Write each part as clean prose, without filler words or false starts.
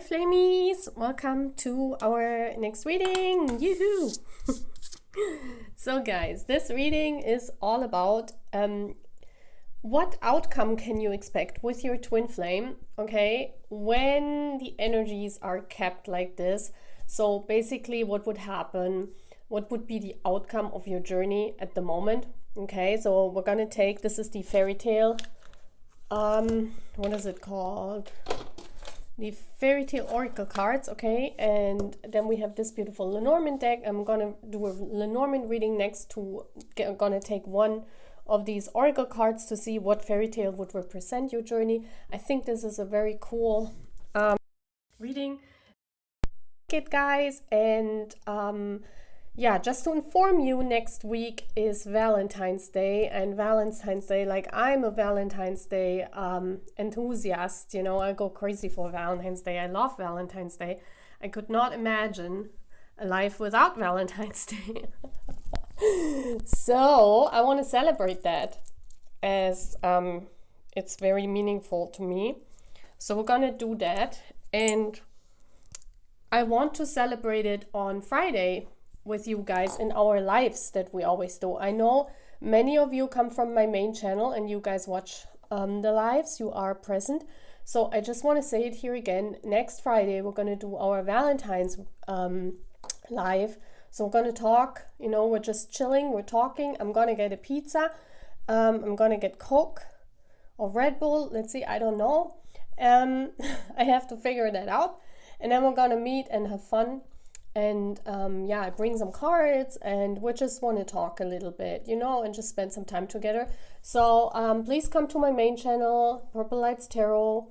Flamies, welcome to our next reading. Yoo-hoo! So guys, this reading is all about what outcome can you expect with your twin flame, okay, when the energies are kept like this. So basically what would happen, what would be the outcome of your journey at the moment, okay? So we're gonna take, this is the Fairytale, what is it called? The Fairytale Oracle cards, okay? And then we have this beautiful Lenormand deck. I'm gonna do a Lenormand reading next to, I'm gonna take one of these Oracle cards to see what Fairytale would represent your journey. I think this is a very cool reading. It guys, and yeah, just to inform you, next week is Valentine's Day, and Valentine's Day, like, I'm a Valentine's Day enthusiast, you know, I go crazy for Valentine's Day. I love Valentine's Day. I could not imagine a life without Valentine's Day. So I want to celebrate that, as it's very meaningful to me. So we're gonna do that, and I want to celebrate it on Friday with you guys in our lives that we always do. I know many of you come from my main channel and you guys watch the lives, you are present. So I just want to say it here again. Next Friday we're going to do our Valentine's live. So we're going to talk, you know, we're just chilling, we're talking. I'm going to get a pizza. I'm going to get Coke or Red Bull. Let's see, I don't know. I have to figure that out. And then we're going to meet and have fun. And yeah, I bring some cards and we just want to talk a little bit, you know, and just spend some time together. So please come to my main channel, Purple Lights Tarot,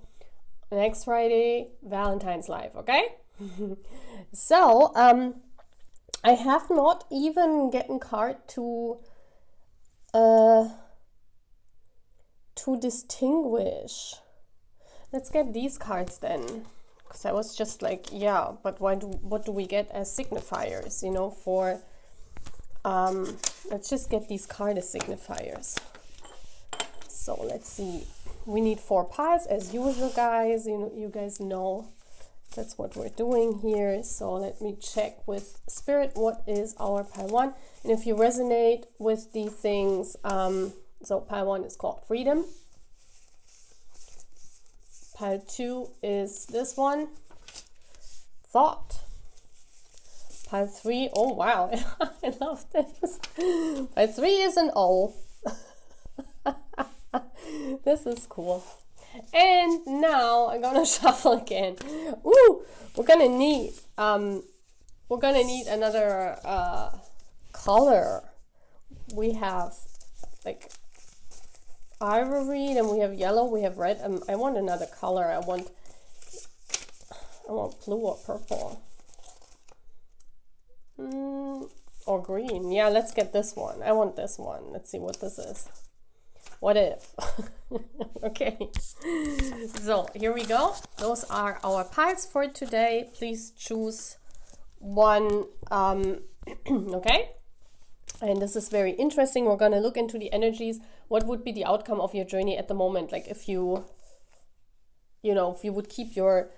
next Friday, Valentine's Live, okay? So I have not even gotten card to distinguish. Let's get these cards then. Because I was just like, yeah, but what do we get as signifiers, you know, for, let's just get these cards as signifiers. So let's see, we need 4 piles as usual, guys, you know, you guys know that's what we're doing here. So let me check with Spirit, what is our pile 1? And if you resonate with the things, so pile 1 is called Freedom. Pile 2 is this one, Thought. Pile 3, oh wow, I love this. Pile 3 is an O. This is cool. And now I'm gonna shuffle again. Ooh, we're gonna need another color. We have like ivory, then we have yellow, we have red. I want another color. I want blue or purple. Or green. Yeah, let's get this one. I want this one. Let's see what this is. What if? Okay. So here we go. Those are our piles for today. Please choose one. Okay. And this is very interesting. We're going to look into the energies. What would be the outcome of your journey at the moment? Like if you know, if you would keep your,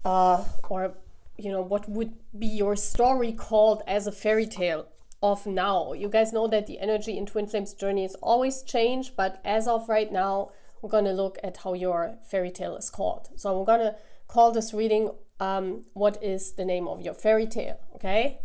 or, you know, what would be your story called as a fairy tale of now? You guys know that the energy in Twin Flames journey is always change, but as of right now, we're going to look at how your fairy tale is called. So we're going to call this reading, what is the name of your fairy tale? Okay.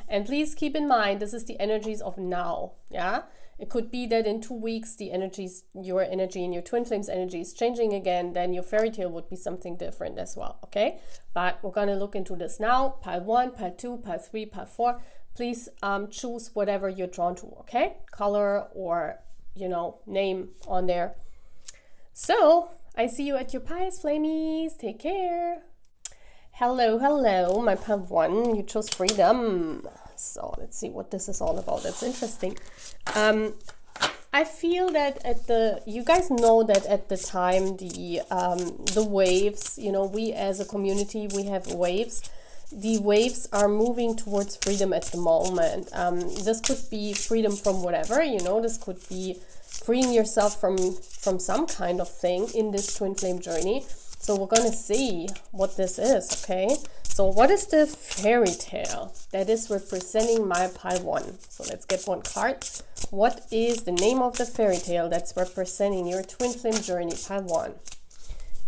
And please keep in mind, this is the energies of now. Yeah, it could be that in 2 weeks the energies, your energy and your Twin Flames energy is changing again, then your fairy tale would be something different as well. Okay, but we're going to look into this now. Pile 1, pile 2, pile 3, pile 4. Please choose whatever you're drawn to. Okay, color or, you know, name on there. So I see you at your piles, Flamies. Take care. Hello, hello, my pile 1, you chose Freedom. So let's see what this is all about. That's interesting. I feel that you guys know that at the time, the waves, you know, we as a community, we have waves. The waves are moving towards freedom at the moment. This could be freedom from whatever, you know, this could be freeing yourself from some kind of thing in this twin flame journey. So we're gonna see what this is, okay? So what is the fairy tale that is representing my pile 1? So let's get one card. What is the name of the fairy tale that's representing your twin flame journey, pile 1?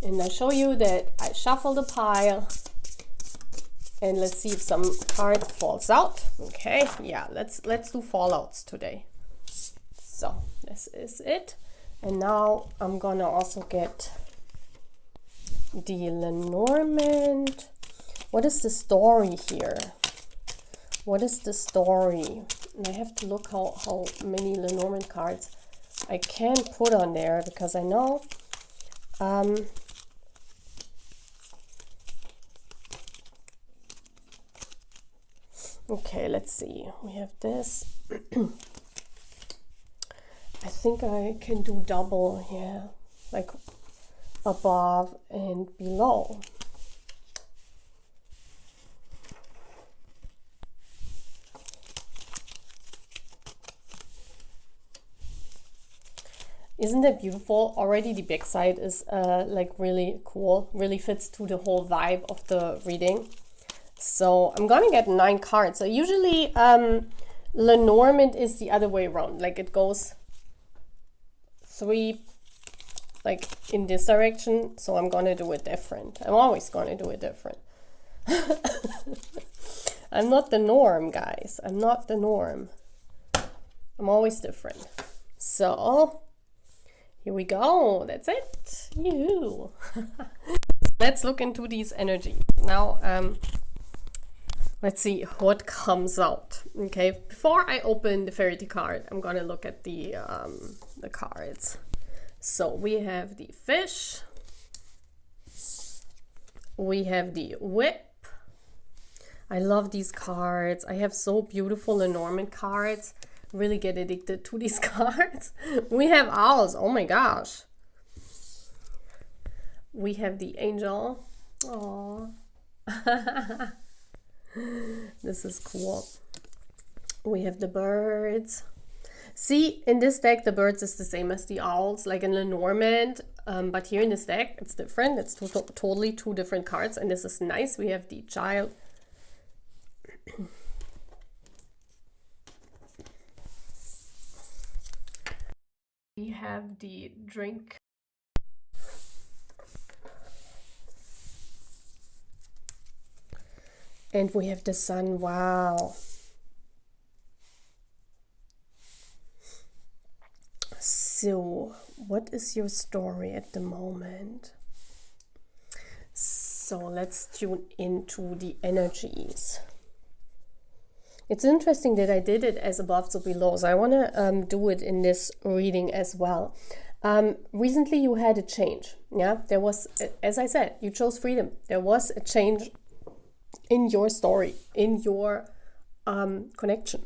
And I show you that I shuffle the pile, and let's see if some card falls out. Okay, yeah, let's do fallouts today. So this is it. And now I'm gonna also get the Lenormand. What is the story here? What is the story? And I have to look how many Lenormand cards I can put on there, because I know okay, let's see. We have this. I think I can do double here, like above and below. Isn't that beautiful? Already the back side is like really cool, really fits to the whole vibe of the reading. So I'm gonna get 9 cards. So usually Lenormand is the other way around, like it goes 3 like in this direction. So I'm gonna do it different. I'm always gonna do it different. I'm not the norm, guys. I'm not the norm. I'm always different. So here we go. That's it. Yoo-hoo. Let's look into these energies now. Let's see what comes out. Okay, before I open the Fairytale card, I'm gonna look at the cards. So we have the fish, we have the whip. I love these cards. I have so beautiful Lenormand cards. Really get addicted to these cards. We have owls. Oh my gosh. We have the angel. Oh. This is cool. We have the birds. See, in this deck, the birds is the same as the owls, like in Lenormand. But here in this deck, it's different. It's totally 2 different cards. And this is nice. We have the child. We have the drink. And we have the sun. Wow. So, what is your story at the moment? So, let's tune into the energies. It's interesting that I did it as above so below. So I want to do it in this reading as well. Recently you had a change. Yeah, there was, as I said, you chose freedom. There was a change in your story, in your connection.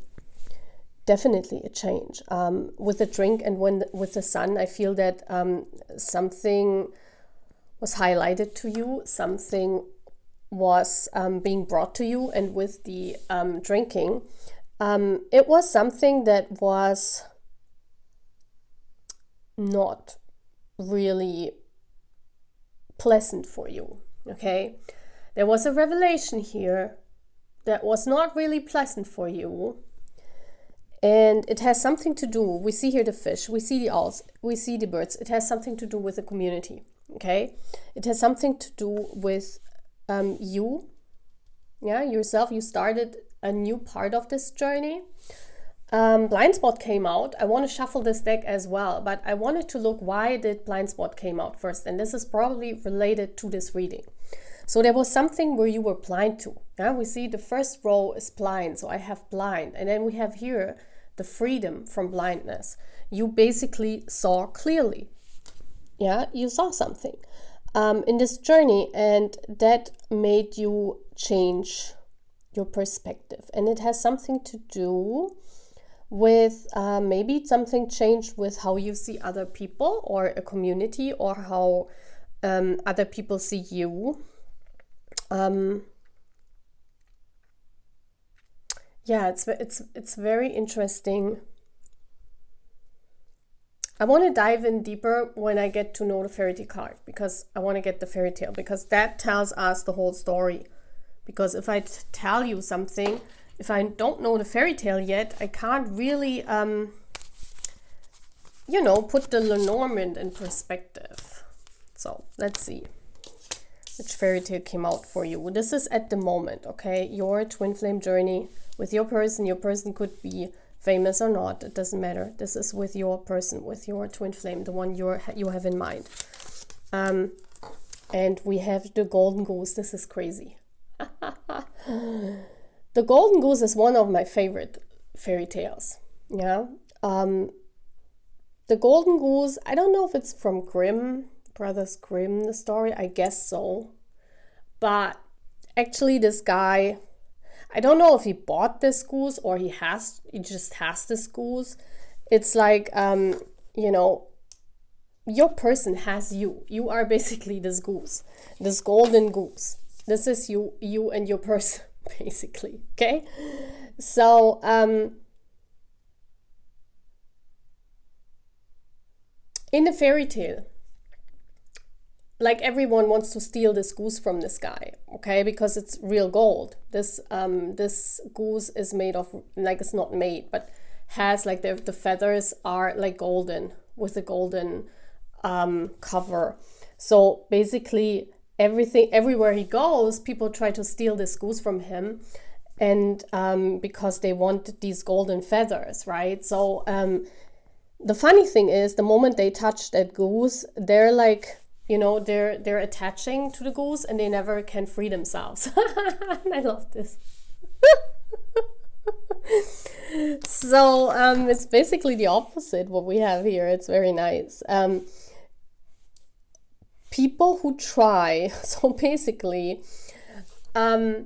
Definitely a change. With the drink and with the sun, I feel that something was highlighted to you, something was being brought to you, and with the drinking, it was something that was not really pleasant for you. Okay, there was a revelation here that was not really pleasant for you, and it has something to do, we see here the fish, we see the owls, we see the birds. It has something to do with the community. Okay, it has something to do with you, yeah, yourself. You started a new part of this journey. Blind spot came out. I want to shuffle this deck as well, but I wanted to look, why did blind spot came out first? And this is probably related to this reading. So there was something where you were blind to. Yeah, we see the first row is blind, so I have blind, and then we have here the freedom from blindness. You basically saw clearly. Yeah, you saw something in this journey, and that made you change your perspective. And it has something to do with maybe something changed with how you see other people or a community, or how other people see you. Yeah, it's very interesting. I want to dive in deeper when I get to know the fairy tale card, because I want to get the fairy tale, because that tells us the whole story. Because if I tell you something, if I don't know the fairy tale yet, I can't really, you know, put the Lenormand in perspective. So let's see which fairy tale came out for you. This is at the moment, okay? Your twin flame journey with your person. Your person could be famous or not, it doesn't matter. This is with your person, with your twin flame, the one you have in mind. And we have the golden goose. This is crazy. The golden goose is one of my favorite fairy tales. Yeah. The golden goose, I don't know if it's from Grimm, Brothers Grimm, the story. I guess so. But actually this guy, I don't know if he bought this goose or he just has this goose. It's like, you know, your person has you. You are basically this goose, this golden goose. This is you and your person, basically, okay? So, in the fairy tale, like everyone wants to steal this goose from this guy, okay? Because it's real gold. This goose is made of, like, it's not made, but has like the feathers are like golden, with a golden cover. So basically everywhere he goes, people try to steal this goose from him, and because they want these golden feathers, right? So the funny thing is, the moment they touch that goose, they're like, you know, they're attaching to the goose and they never can free themselves. I love this. So it's basically the opposite what we have here. It's very nice. People who try, so basically there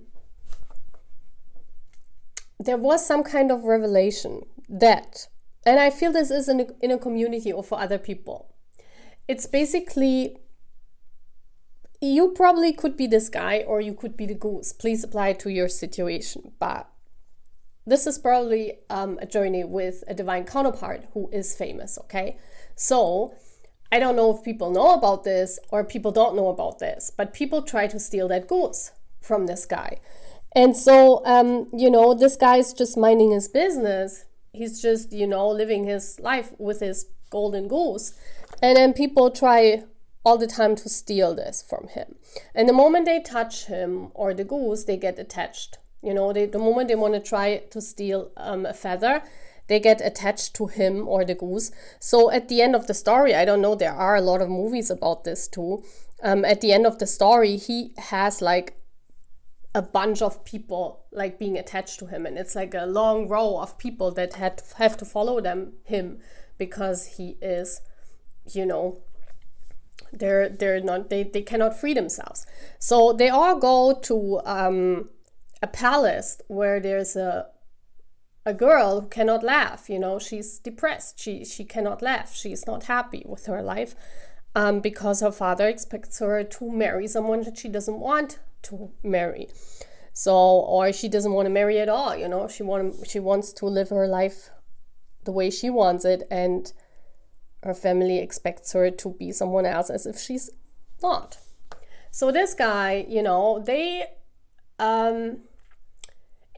was some kind of revelation that, and I feel this is in a community or for other people. It's basically, you probably could be this guy or you could be the goose. Please apply it to your situation. But this is probably a journey with a divine counterpart who is famous, okay? So I don't know if people know about this or people don't know about this, but people try to steal that goose from this guy. And so, you know, this guy's just minding his business. He's just, you know, living his life with his golden goose. And then people try all the time to steal this from him. And the moment they touch him or the goose, they get attached. You know, the moment they want to try to steal a feather, they get attached to him or the goose. So at the end of the story, I don't know, there are a lot of movies about this too. At the end of the story, he has like a bunch of people like being attached to him. And it's like a long row of people that have to follow him because he is, you know, they cannot free themselves. So they all go to a palace where there's a girl who cannot laugh. You know, she's depressed. She cannot laugh. She's not happy with her life because her father expects her to marry someone that she doesn't want to marry. So, or she doesn't want to marry at all. You know, she wants to live her life the way she wants it, and her family expects her to be someone else as if she's not. So this guy, you know, they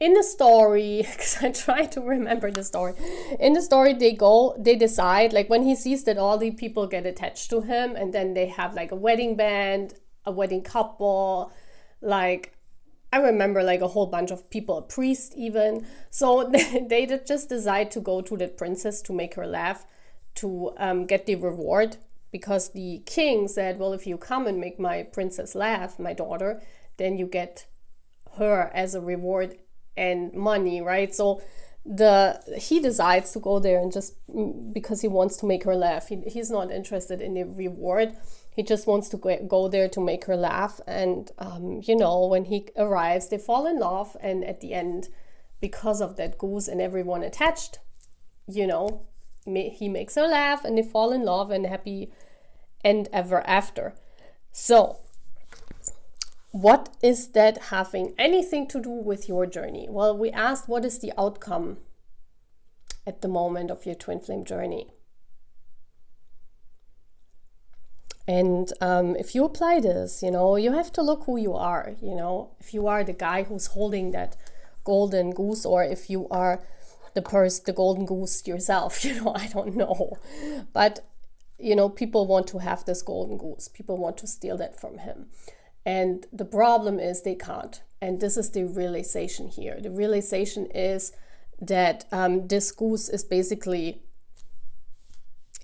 in the story, because I try to remember the story. In the story, they decide, like when he sees that all the people get attached to him, and then they have like a wedding band, a wedding couple, like I remember like a whole bunch of people, a priest even. So they just decide to go to the princess to make her laugh, to get the reward, because the king said, well, if you come and make my princess laugh, my daughter, then you get her as a reward and money, right? So he decides to go there, and just because he wants to make her laugh. He's not interested in the reward. He just wants to go there to make her laugh. And you know, when he arrives, they fall in love, and at the end, because of that goose and everyone attached, you know, he makes her laugh and they fall in love, and happy and ever after. So what is that having anything to do with your journey? Well, we asked, what is the outcome at the moment of your twin flame journey? And if you apply this, you know, you have to look who you are, you know, if you are the guy who's holding that golden goose, or if you are the golden goose yourself, you know, I don't know. But, you know, people want to have this golden goose. People want to steal that from him. And the problem is they can't. And this is the realization here. The realization is that this goose is basically,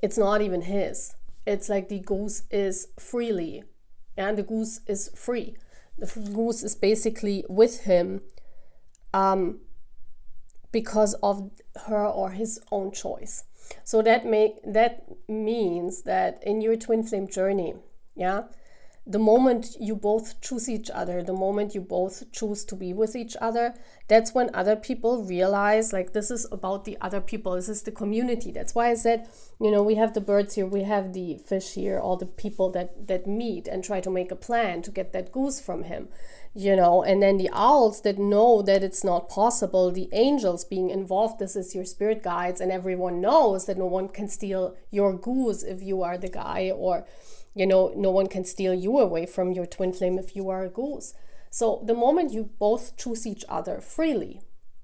it's not even his. It's like the goose is freely, and the goose is free. The goose is basically with him because of her or his own choice. So that means that in your twin flame journey, yeah, the moment you both choose each other, the moment you both choose to be with each other, that's when other people realize, like, this is about the other people. This is the community. That's why I said, you know, we have the birds here, we have the fish here, all the people that meet and try to make a plan to get that goose from him, you know, and then the owls that know that it's not possible, the angels being involved, this is your spirit guides, and everyone knows that no one can steal your goose if you are the guy, or, you know, no one can steal you away from your twin flame if you are a goose. So the moment you both choose each other freely,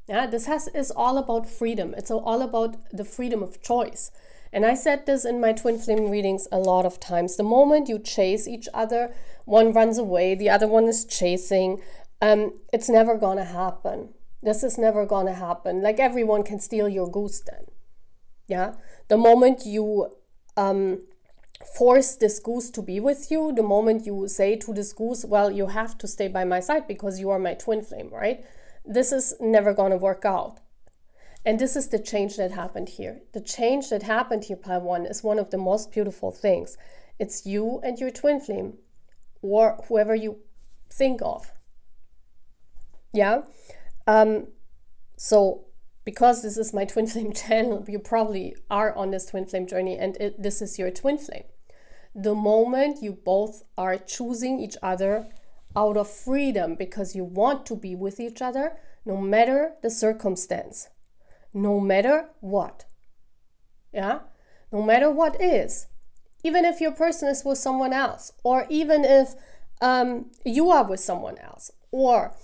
yeah, this is all about freedom. It's all about the freedom of choice. And I said this in my twin flame readings a lot of times. The moment you chase each other, one runs away, the other one is chasing, it's never gonna happen. This is never gonna happen. Like, everyone can steal your goose then. Yeah. The moment you force this goose to be with you, the moment you say to this goose, well, you have to stay by my side because you are my twin flame, right? This is never going to work out. And this is the change that happened here. The change that happened here, Pile 1, is one of the most beautiful things. It's you and your twin flame, or whoever you think of. Yeah? So, because this is my twin flame channel, you probably are on this twin flame journey, and this is your twin flame. The moment you both are choosing each other out of freedom because you want to be with each other, no matter the circumstance, no matter what, yeah, no matter what is, even if your person is with someone else, or even if you are with someone else, or,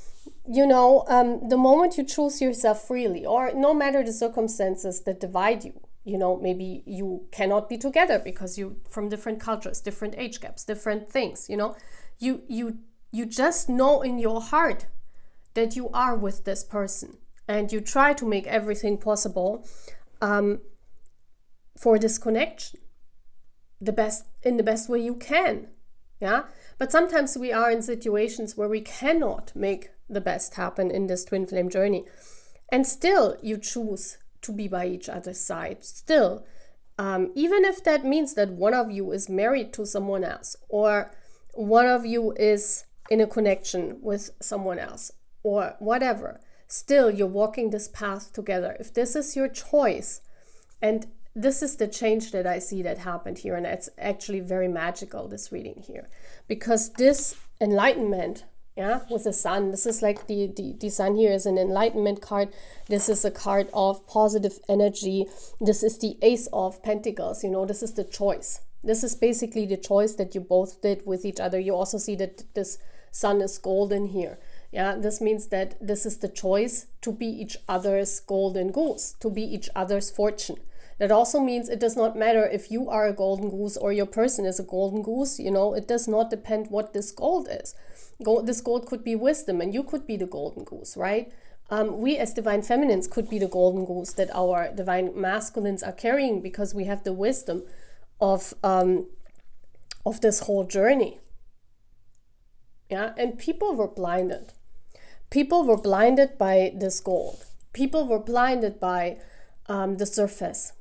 you know, the moment you choose yourself freely, or no matter the circumstances that divide you, you know, maybe you cannot be together because you from different cultures, different age gaps, different things, you know, you just know in your heart that you are with this person, and you try to make everything possible for this connection in the best way you can. Yeah, but sometimes we are in situations where we cannot make the best happen in this twin flame journey, and still you choose to be by each other's side. Still, even if that means that one of you is married to someone else, or one of you is in a connection with someone else, or whatever, still you're walking this path together. If this is your choice, and this is the change that I see that happened here, and it's actually very magical, this reading here, because this enlightenment, yeah, with the sun, this is like the sun here is an enlightenment card. This is a card of positive energy. This is the Ace of Pentacles, you know, this is the choice. This is basically the choice that you both did with each other. You also see that this sun is golden here. Yeah, this means that this is the choice to be each other's golden goose, to be each other's fortune. That also means it does not matter if you are a golden goose or your person is a golden goose, you know, it does not depend what this gold is. This gold could be wisdom, and you could be the golden goose, right? We as divine feminines could be the golden goose that our divine masculines are carrying, because we have the wisdom of this whole journey. Yeah, and people were blinded. People were blinded by this gold. People were blinded by the surface.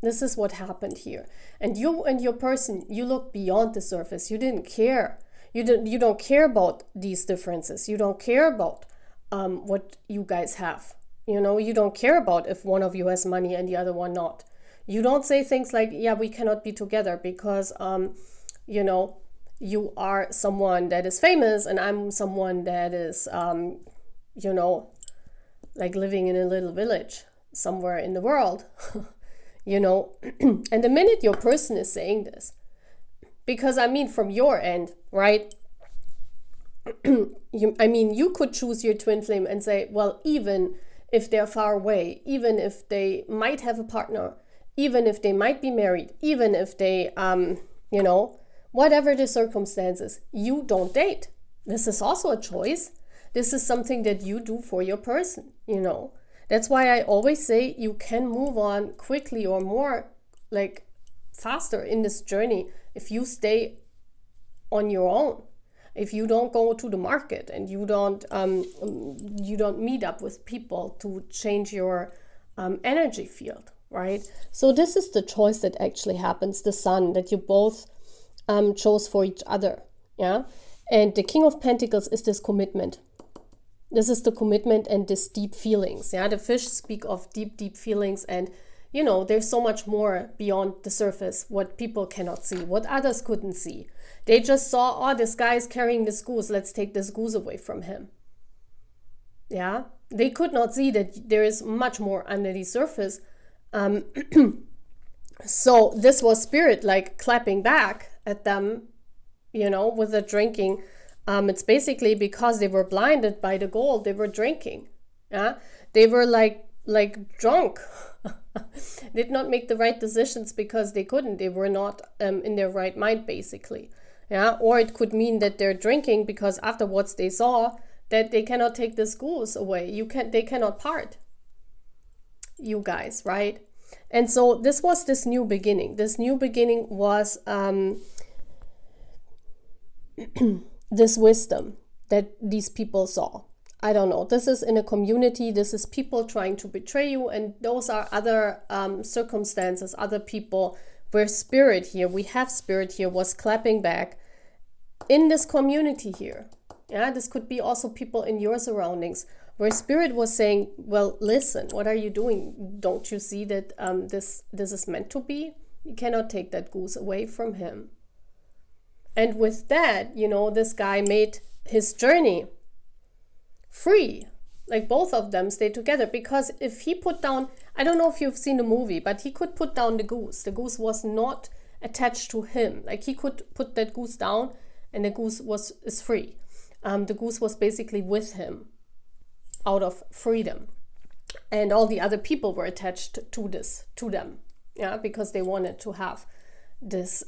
This is what happened here. And you and your person, you look beyond the surface. You didn't care. You don't care about these differences. You don't care about what you guys have. You know, you don't care about if one of you has money and the other one not. You don't say things like, yeah, we cannot be together because, you know, you are someone that is famous and I'm someone that is, you know, like living in a little village somewhere in the world, you know. And the minute your person is saying this, Because I mean, from your end, right? You could choose your twin flame and say, well, even if they're far away, even if they might have a partner, even if they might be married, even if they, whatever the circumstances, you don't date. This is also a choice. This is something that you do for your person, That's why I always say you can move on quickly or more, like faster in this journey if you stay on your own. If you don't go to the market and you don't meet up with people to change your energy field, right? So this is the choice that actually happens, the sun, that you both chose for each other, yeah? And the King of Pentacles is this commitment. This is the commitment and this deep feelings, yeah? The fish speak of deep, deep feelings, and there's so much more beyond the surface, what people cannot see, what others couldn't see. They just saw, oh, this guy is carrying this goose, let's take this goose away from him. Yeah, they could not see that there is much more under the surface. So this was spirit like clapping back at them, with the drinking. It's basically because they were blinded by the gold they were drinking. Yeah, they were like drunk. Did not make the right decisions because they couldn't. They were not in their right mind, basically. Yeah, or it could mean that they're drinking because afterwards they saw that they cannot take this goose away. They cannot part. You guys, right? And so this was this new beginning. This new beginning was this wisdom that these people saw. I don't know. This is in a community. This is people trying to betray you. And those are other circumstances, other people where spirit here, we have spirit here, was clapping back in this community here. Yeah, this could be also people in your surroundings where spirit was saying, well, listen, what are you doing? Don't you see that this is meant to be? You cannot take that goose away from him. And with that, this guy made his journey free. Like both of them stayed together, because if he put down, I don't know if you've seen the movie, but he could put down the goose. The goose was not attached to him. Like he could put that goose down and the goose is free. The goose was basically with him out of freedom. And all the other people were attached to them. Yeah, because they wanted to have these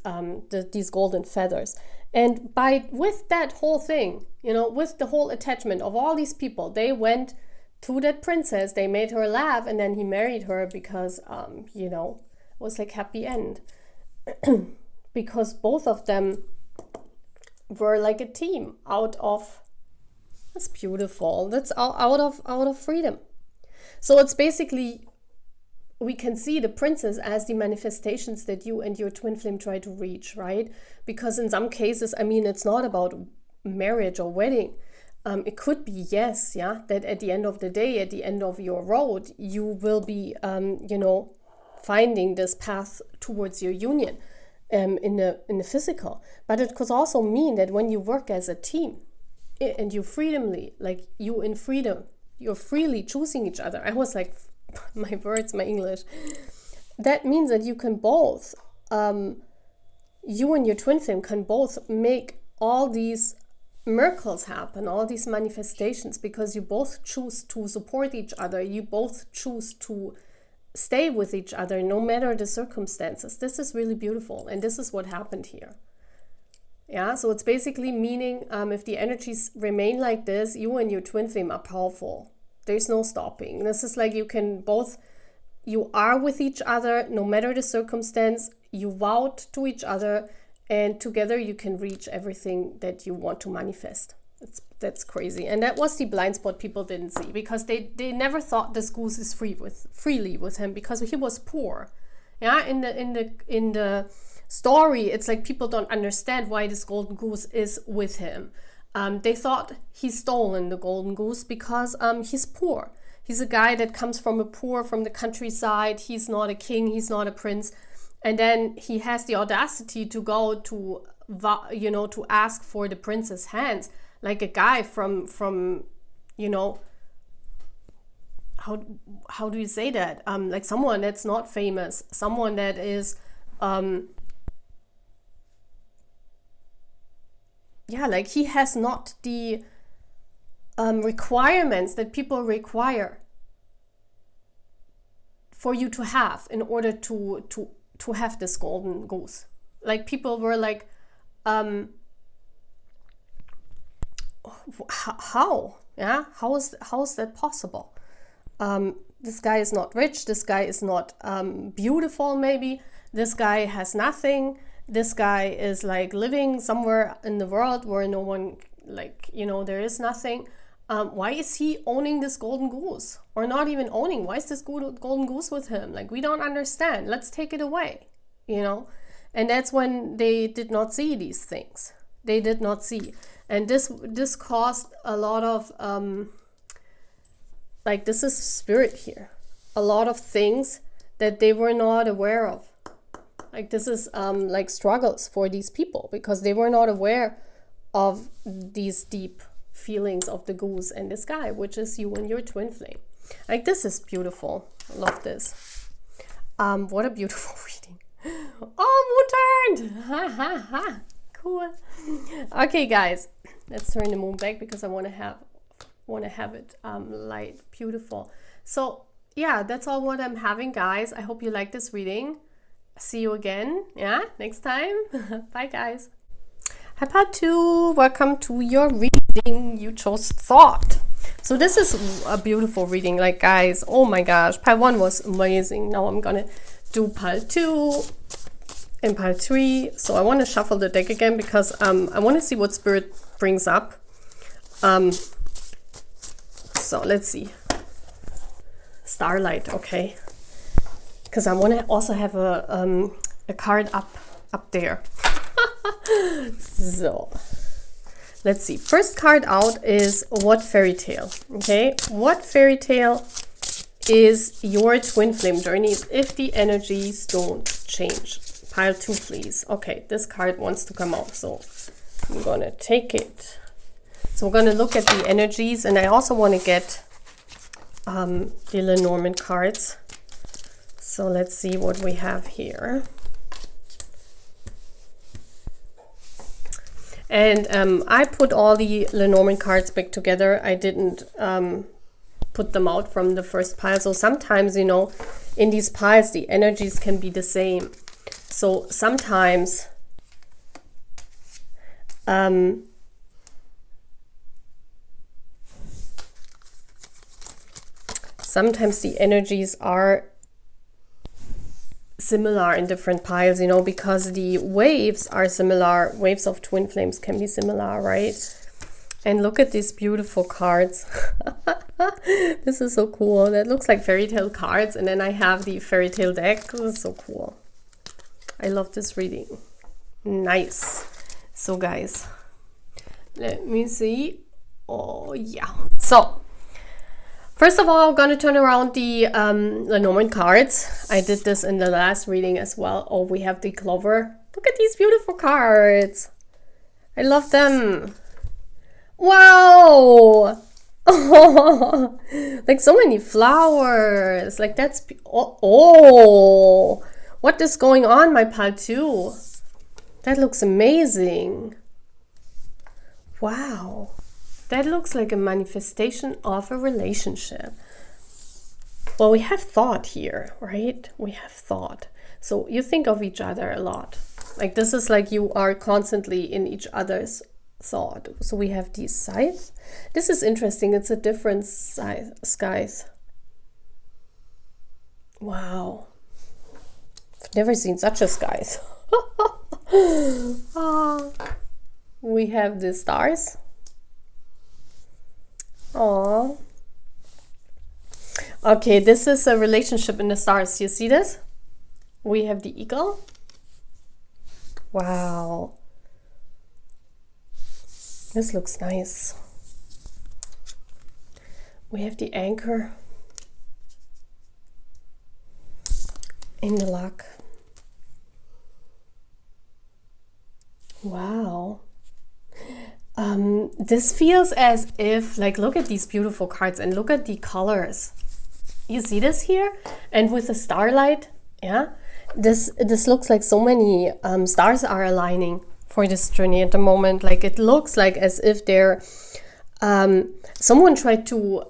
golden feathers. And with that whole thing, with the whole attachment of all these people, they went to that princess, they made her laugh, and then he married her because it was like happy end. Because both of them were like a team that's beautiful, that's out of freedom. So it's basically, we can see the princess as the manifestations that you and your twin flame try to reach, right? Because in some cases, it's not about marriage or wedding. It could be, yes, yeah, that at the end of the day, at the end of your road, you will be, finding this path towards your union in the physical. But it could also mean that when you work as a team and you in freedom, you're freely choosing each other. I was like, my words, my English. That means that you can both, you and your twin flame can both make all these miracles happen, all these manifestations, because you both choose to support each other. You both choose to stay with each other no matter the circumstances. This is really beautiful, and this is what happened here. Yeah, so it's basically meaning if the energies remain like this, you and your twin flame are powerful. There's no stopping. This is like you are with each other no matter the circumstance. You vowed to each other, and together you can reach everything that you want to manifest. That's crazy. And that was the blind spot people didn't see, because they never thought this goose is freely with him, because he was poor. Yeah, in the story, it's like people don't understand why this golden goose is with him. They thought he's stolen the golden goose because he's poor. He's a guy that comes from the countryside. He's not a king. He's not a prince. And then he has the audacity to go to ask for the prince's hands, like a guy from how do you say that? Like someone that's not famous, someone that is yeah, like he has not the requirements that people require for you to have in order to have this golden goose. Like people were like, how? Yeah, how is that possible? This guy is not rich. This guy is not beautiful. Maybe this guy has nothing. This guy is like living somewhere in the world where no one, like, you know, there is nothing. Why is he owning this golden goose? Or not even owning? Why is this golden goose with him? Like, we don't understand. Let's take it away, you know? And that's when they did not see these things. They did not see. And this caused a lot of, like, this is spirit here. A lot of things that they were not aware of. Like, this is like struggles for these people because they were not aware of these deep feelings of the goose and this guy, which is you and your twin flame. Like, this is beautiful. I love this. What a beautiful reading. Oh, moon turned. Ha ha ha. Cool. Okay, guys, let's turn the moon back because I want to have it light. Beautiful. So yeah, that's all what I'm having, guys. I hope you like this reading. See you again, yeah, next time. Bye, guys. Hi, part 2. Welcome to your reading. You chose thought. So this is a beautiful reading, like, guys, oh my gosh, part 1 was amazing. Now I'm gonna do part 2 and part 3. So I want to shuffle the deck again because I want to see what spirit brings up. So let's see. Starlight, okay. Because I want to also have a card up there. So let's see. First card out is what fairy tale? Okay, what fairy tale is your twin flame journey if the energies don't change? Pile 2, please. Okay, this card wants to come out, so I'm gonna take it. So we're gonna look at the energies, and I also want to get the Lenormand cards. So let's see what we have here. And I put all the Lenormand cards back together. I didn't put them out from the first pile. So sometimes, you know, in these piles, the energies can be the same. So sometimes the energies are similar in different piles, you know, because the waves are similar. Waves of twin flames can be similar, right? And look at these beautiful cards. This is so cool. That looks like Fairytale cards. And then I have the Fairytale deck. This is so cool. I love this reading. Nice. So guys, let me see. Oh yeah. So first of all, I'm going to turn around the Lenormand cards. I did this in the last reading as well. Oh, we have the Clover. Look at these beautiful cards. I love them. Wow. Oh, like so many flowers. Like that's... Oh, what is going on, my pile 2? That looks amazing. Wow. That looks like a manifestation of a relationship. Well, we have thought here, right? We have thought. So you think of each other a lot. Like this is like you are constantly in each other's thought. So we have these scythes. This is interesting. It's a different scythe. Wow. I've never seen such a scythe. We have the stars. Oh, okay, this is a relationship in the stars. You see this? We have the eagle. Wow, this looks nice. We have the anchor in the lock. Wow. This feels as if, like, look at these beautiful cards and look at the colors. You see this here? And with the starlight, yeah, this looks like so many stars are aligning for this journey at the moment. Like it looks like as if they're someone tried to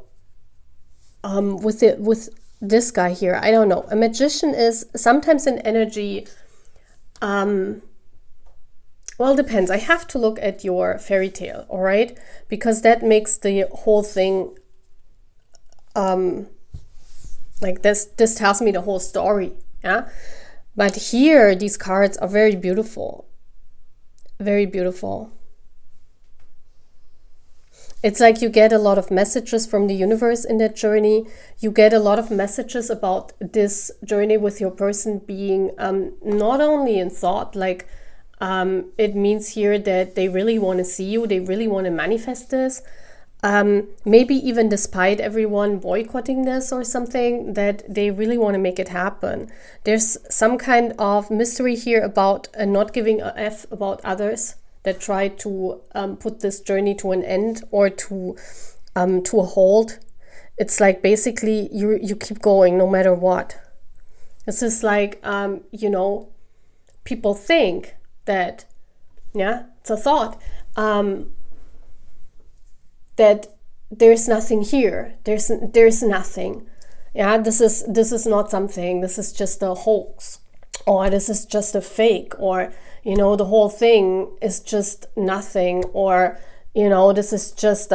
with this guy here, I don't know. A magician is sometimes an energy, well, depends. I have to look at your fairy tale, all right? Because that makes the whole thing, like this tells me the whole story, yeah? But here, these cards are very beautiful. Very beautiful. It's like you get a lot of messages from the universe in that journey. You get a lot of messages about this journey with your person being not only in thought, like it means here that they really want to see you, they really want to manifest this. Maybe even despite everyone boycotting this or something, that they really want to make it happen. There's some kind of mystery here about not giving a F about others that try to put this journey to an end or to a hold. It's like basically you keep going no matter what. This is like, you know, people think that, yeah, it's a thought, that there's nothing here. There's nothing. Yeah, this is not something. This is just a hoax, or this is just a fake, or you know, the whole thing is just nothing, or you know, this is just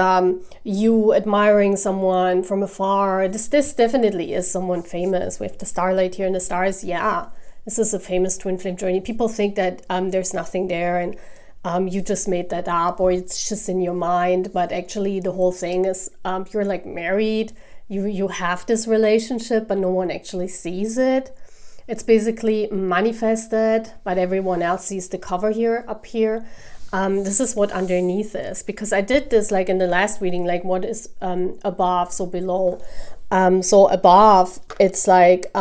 you admiring someone from afar. This definitely is someone famous. We have the starlight here and the stars. Yeah, this is a famous twin flame journey. People think that there's nothing there and you just made that up, or it's just in your mind. But actually, the whole thing is you're like married. You have this relationship, but no one actually sees it. It's basically manifested, but everyone else sees the cover here, up here. This is what underneath is, because I did this like in the last reading, like what is above, so below. So above, it's like,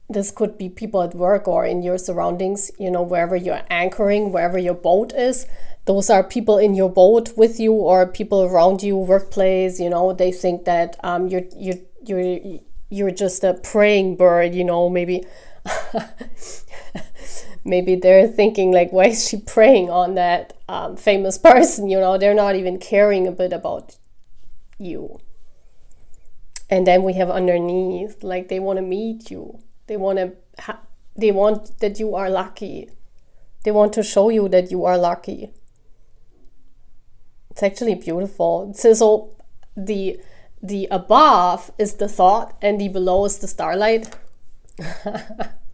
this could be people at work or in your surroundings, you know, wherever you're anchoring, wherever your boat is. Those are people in your boat with you, or people around you, workplace, you know, they think that you're just a praying bird, you know, maybe maybe they're thinking like, why is she praying on that famous person, you know? They're not even caring a bit about you. And then we have underneath, like they want to meet you. They want that you are lucky. They want to show you that you are lucky. It's actually beautiful. So the above is the thought and the below is the starlight.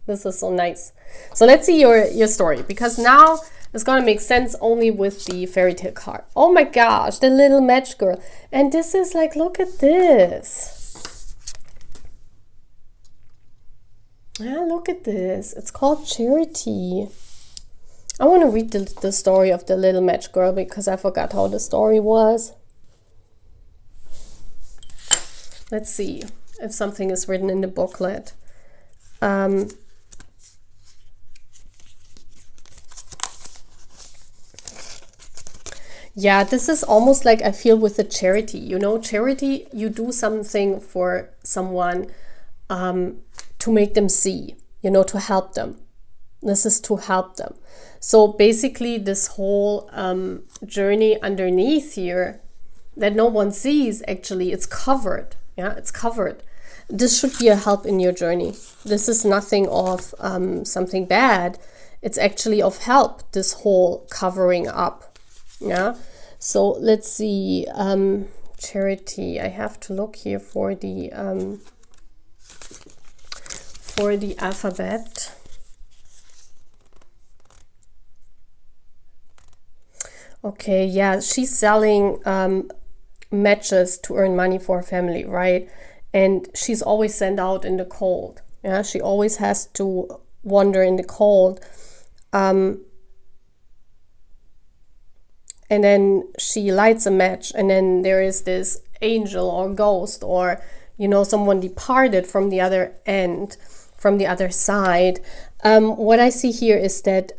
This is so nice. So let's see your story, because now it's gonna make sense only with the fairy tale card. Oh my gosh, the little match girl. And this is like, look at this. Yeah, look at this. It's called Charity. I want to read the story of the little match girl, because I forgot how the story was. Let's see if something is written in the booklet. Yeah, this is almost like I feel with the charity. You know, charity, you do something for someone to make them see, you know, to help them. This is to help them. So basically this whole journey underneath here that no one sees, actually, it's covered. Yeah, it's covered. This should be a help in your journey. This is nothing of something bad. It's actually of help, this whole covering up. Yeah. So let's see. Charity. I have to look here for the alphabet. Okay, yeah, she's selling matches to earn money for her family, right? And she's always sent out in the cold. Yeah, she always has to wander in the cold. And then she lights a match, and then there is this angel or ghost, or, you know, someone departed from the other end, from the other side. What I see here is that,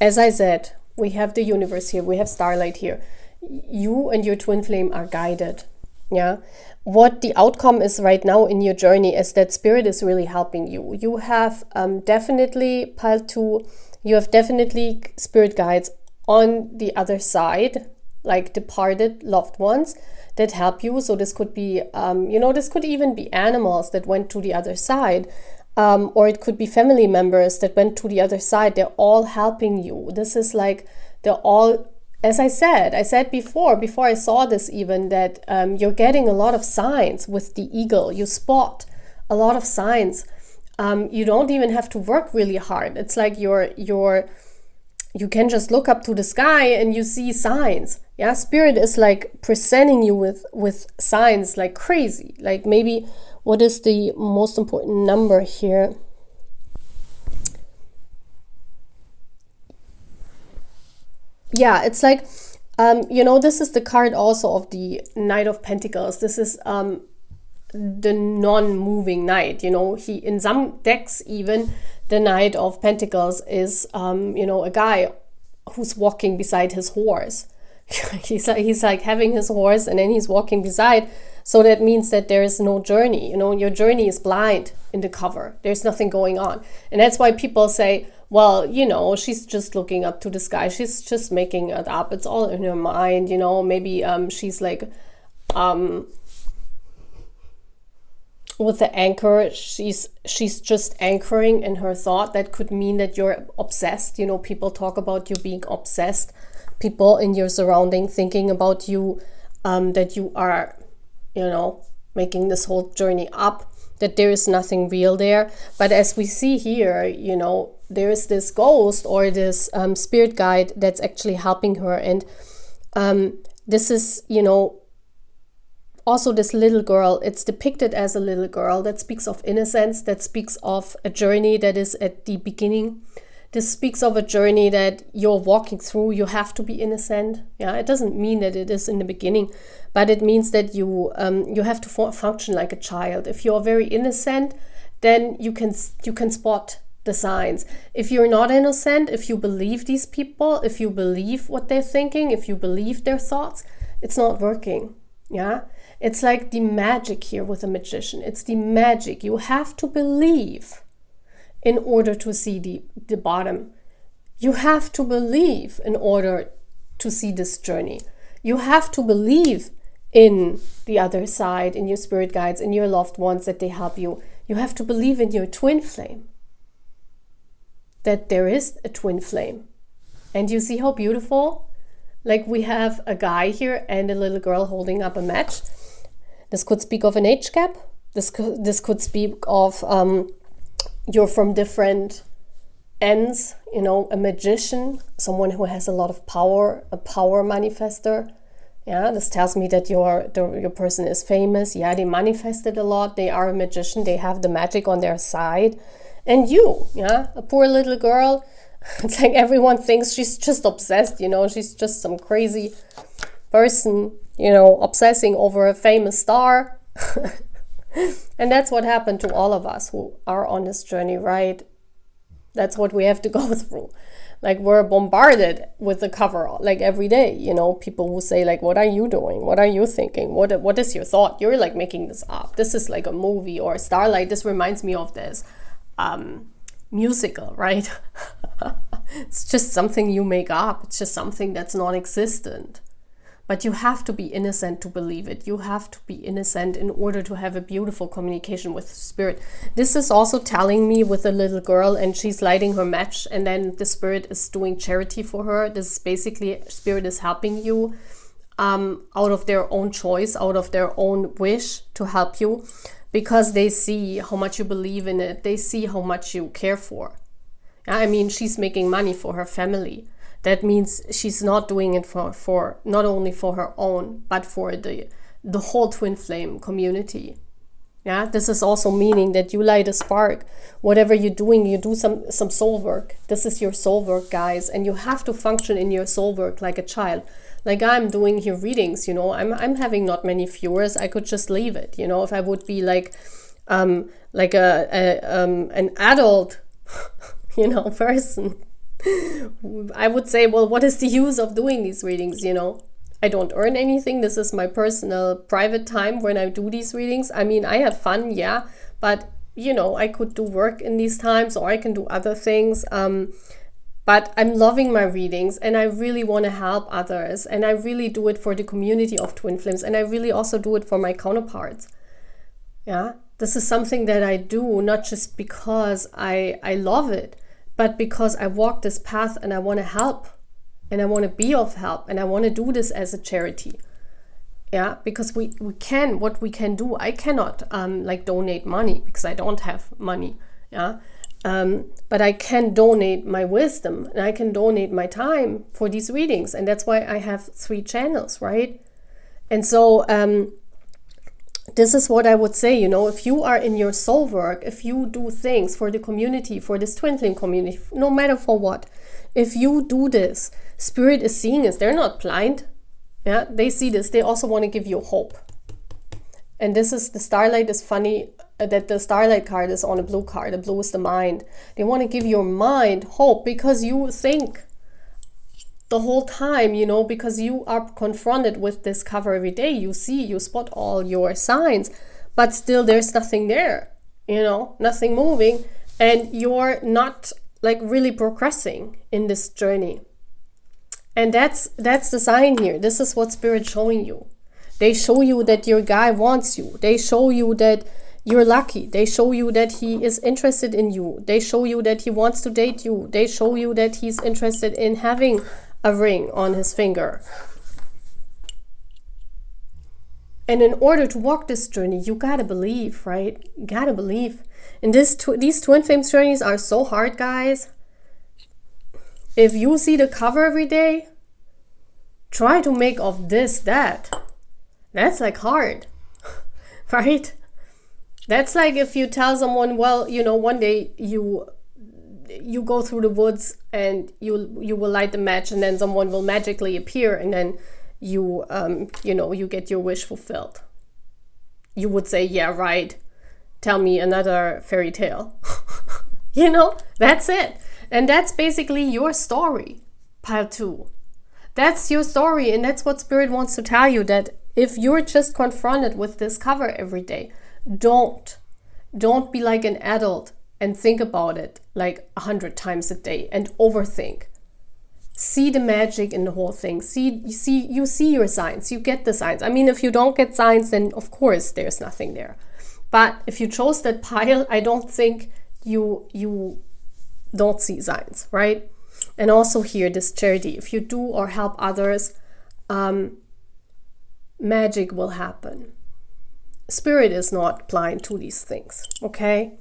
as I said, we have the universe here, we have starlight here. You and your twin flame are guided. Yeah. What the outcome is right now in your journey is that spirit is really helping you. You have definitely pile 2, you have definitely spirit guides on the other side, like departed loved ones that help you. So this could be, this could even be animals that went to the other side. Or it could be family members that went to the other side. They're all helping you. This is like, they're all, as I said before I saw this even, that you're getting a lot of signs with the eagle. You spot a lot of signs. You don't even have to work really hard. It's like you can just look up to the sky and you see signs. Yeah, spirit is like presenting you with signs like crazy. Like maybe, what is the most important number here? Yeah, it's like, this is the card also of the Knight of Pentacles. This is the non-moving knight. In some decks even, the Knight of Pentacles is, a guy who's walking beside his horse. he's like having his horse and then he's walking beside. So that means that there is no journey. Your journey is blind in the cover. There's nothing going on. And that's why people say, well, she's just looking up to the sky. She's just making it up. It's all in her mind, maybe she's like, with the anchor, she's just anchoring in her thought. That could mean that you're obsessed. People talk about you being obsessed. People in your surrounding thinking about you, that you are, making this whole journey up, that there is nothing real there. But as we see here, there is this ghost or this spirit guide that's actually helping her. And this is, also this little girl. It's depicted as a little girl. That speaks of innocence. That speaks of a journey that is at the beginning. This speaks of a journey that you're walking through. You have to be innocent. Yeah, it doesn't mean that it is in the beginning, but it means that you have to function like a child. If you're very innocent, then you can spot the signs. If you're not innocent, if you believe these people, if you believe what they're thinking, if you believe their thoughts, it's not working. Yeah, it's like the magic here with a magician. It's the magic. You have to believe in order to see the bottom. You have to believe in order to see this journey. You have to believe in the other side, in your spirit guides, in your loved ones, that they help you. You have to believe in your twin flame, that there is a twin flame. And you see how beautiful? Like we have a guy here and a little girl holding up a match. This could speak of an age gap. This could speak of you're from different ends, a magician, someone who has a lot of power, a power manifester. Yeah, this tells me that your person is famous. Yeah, they manifested a lot. They are a magician. They have the magic on their side. And you, yeah, a poor little girl. It's like everyone thinks she's just obsessed, she's just some crazy person, obsessing over a famous star. And that's what happened to all of us who are on this journey, right? That's what we have to go through. Like we're bombarded with the cover, like every day, people who say like, what are you doing? What are you thinking? What is your thought? You're like making this up. This is like a movie or Starlight. This reminds me of this musical, right? It's just something you make up. It's just something that's non-existent. But you have to be innocent to believe it. You have to be innocent in order to have a beautiful communication with spirit. This is also telling me with a little girl and she's lighting her match and then the spirit is doing charity for her. This is basically spirit is helping you out of their own choice, out of their own wish to help you, because they see how much you believe in it. They see how much you care for. I mean, she's making money for her family. That means she's not doing it for not only for her own, but for the whole twin flame community. Yeah, this is also meaning that you light a spark. Whatever you're doing, you do some soul work. This is your soul work, guys, and you have to function in your soul work like a child. Like I'm doing here readings, I'm having not many viewers. I could just leave it, if I would be like an adult, person. I would say, well, what is the use of doing these readings, I don't earn anything. This is my personal private time when I do these readings. I mean, I have fun, yeah, but you know, I could do work in these times, or I can do other things. But I'm loving my readings, and I really want to help others, and I really do it for the community of Twin Flames, and I really also do it for my counterparts. Yeah, this is something that I do not just because I love it, but because I walk this path and I want to help, and I want to be of help, and I want to do this as a charity. Yeah, because we can, what we can do, I cannot like donate money because I don't have money. Yeah. But I can donate my wisdom, and I can donate my time for these readings. And that's why I have 3 channels, right? And so this is what I would say, you know, if you are in your soul work, if you do things for the community, for this twin flame community, no matter for what, if you do this, Spirit is seeing this. They're not blind. Yeah, they see this. They also want to give you hope. And this is, the starlight is funny that the starlight card is on a blue card. The blue is the mind. They want to give your mind hope because you think the whole time, you know, because you are confronted with this cover every day. You see, you spot all your signs, but still there's nothing there, you know, nothing moving, and you're not like really progressing in this journey. And that's the sign here. This is what Spirit's showing you. They show you that your guy wants you. They show you that you're lucky. They show you that he is interested in you. They show you that he wants to date you. They show you that he's interested in having a ring on his finger. And in order to walk this journey, you gotta believe, right? You gotta believe. And these twin flames journeys are so hard, guys. If you see the cover every day, try to make of this that. That's like hard, right? That's like if you tell someone, well, you know, one day you go through the woods and you will light the match, and then someone will magically appear, and then you know, you get your wish fulfilled. You would say, yeah, right. Tell me another fairy tale. You know, that's it. And that's basically your story, pile 2. That's your story, and that's what Spirit wants to tell you, that if you're just confronted with this cover every day, don't be like an adult and think about it like 100 times a day and overthink. See the magic in the whole thing. You see your signs, you get the signs. I mean, if you don't get signs, then of course there's nothing there. But if you chose that pile, I don't think you don't see signs, right? And also here, this charity, if you do or help others, magic will happen. Spirit is not blind to these things, okay?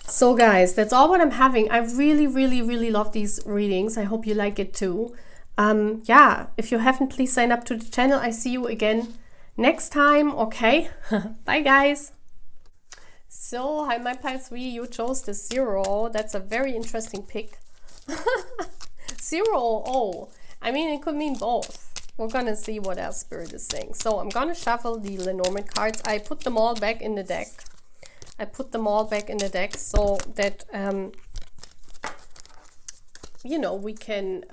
So guys, that's all what I'm having. I really, really, really love these readings. I hope you like it too. Yeah, if you haven't, please sign up to the channel. I see you again next time, okay? Bye guys. So, hi my pile 3, you chose the 0. That's a very interesting pick. 0, oh, I mean, it could mean both. We're gonna see what else Spirit is saying. So I'm gonna shuffle the Lenormand cards. I put them all back in the deck. So that, you know, we can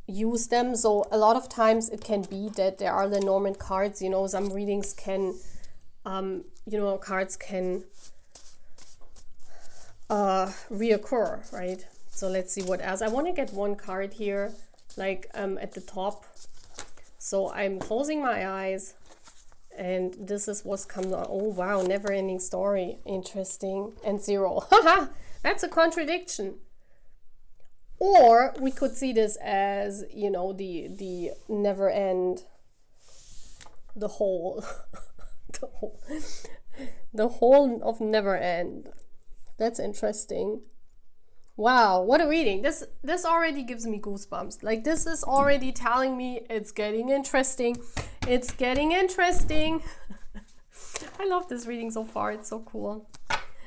use them. So a lot of times it can be that there are Lenormand cards, you know, some readings can, you know, cards can reoccur, right? So let's see what else. I want to get one card here, like at the top. So I'm closing my eyes, and this is what's coming on. Oh wow, never ending story. Interesting. And 0. Haha, that's a contradiction. Or we could see this as, you know, the never end, the whole the whole of never end. That's interesting. Wow, what a reading. This already gives me goosebumps. Like, this is already telling me it's getting interesting. It's getting interesting. I love this reading so far. It's so cool.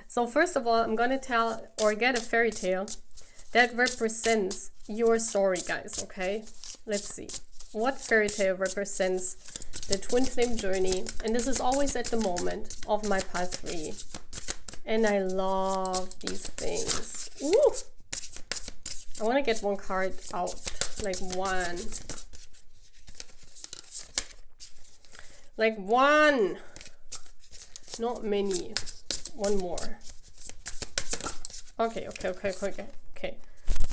So first of all, I'm gonna tell or get a fairy tale that represents your story, guys, okay? Let's see. What fairy tale represents the twin flame journey? And this is always at the moment of my pile 3. And I love these things. Ooh! I want to get one card out. Like one. Like one. Not many. One more. Okay.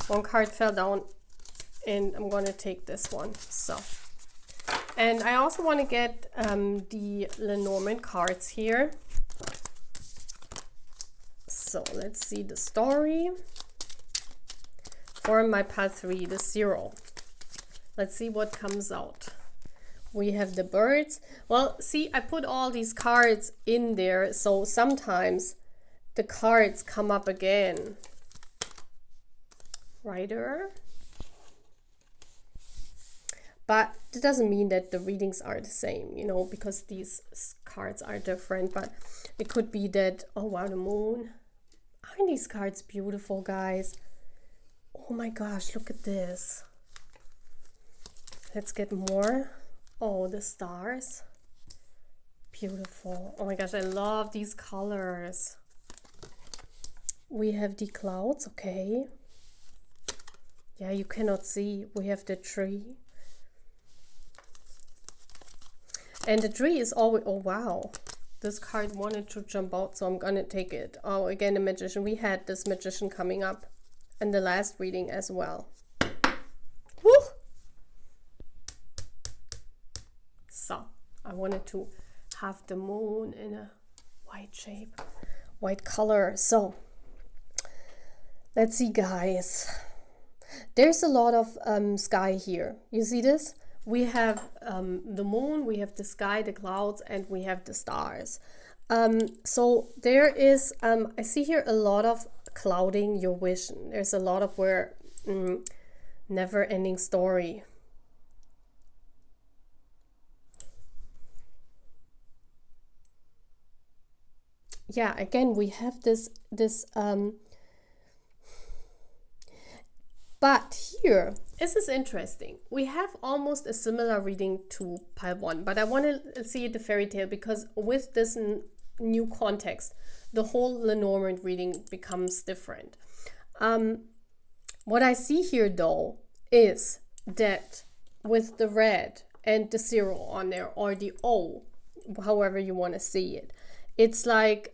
One card fell down and I'm gonna take this one. So, and I also want to get the Lenormand cards here. So let's see the story for my part 3, the 0. Let's see what comes out. We have the birds. Well, see, I put all these cards in there, so sometimes the cards come up again. Rider. But it doesn't mean that the readings are the same, you know, because these cards are different. But it could be that, oh wow, the moon. Aren't these cards beautiful, guys? Oh my gosh, look at this. Let's get more. Oh, the stars. Beautiful. Oh my gosh, I love these colors. We have the clouds, okay. Yeah, you cannot see. We have the tree. And the tree is always, oh wow. This card wanted to jump out, so I'm gonna take it. Oh, again, the magician. We had this magician coming up in the last reading as well. Woo! So, I wanted to have the moon in a white shape, white color. So, let's see, guys. There's a lot of sky here. You see this? We have the moon, we have the sky, the clouds, and we have the stars. So there is, I see here a lot of clouding your vision. There's a lot of where never-ending story. Yeah, again, we have this but here, this is interesting. We have almost a similar reading to pile 1, but I want to see the fairy tale because with this new context, the whole Lenormand reading becomes different. What I see here though is that with the red and the 0 on there, or the O, however you want to see it, it's like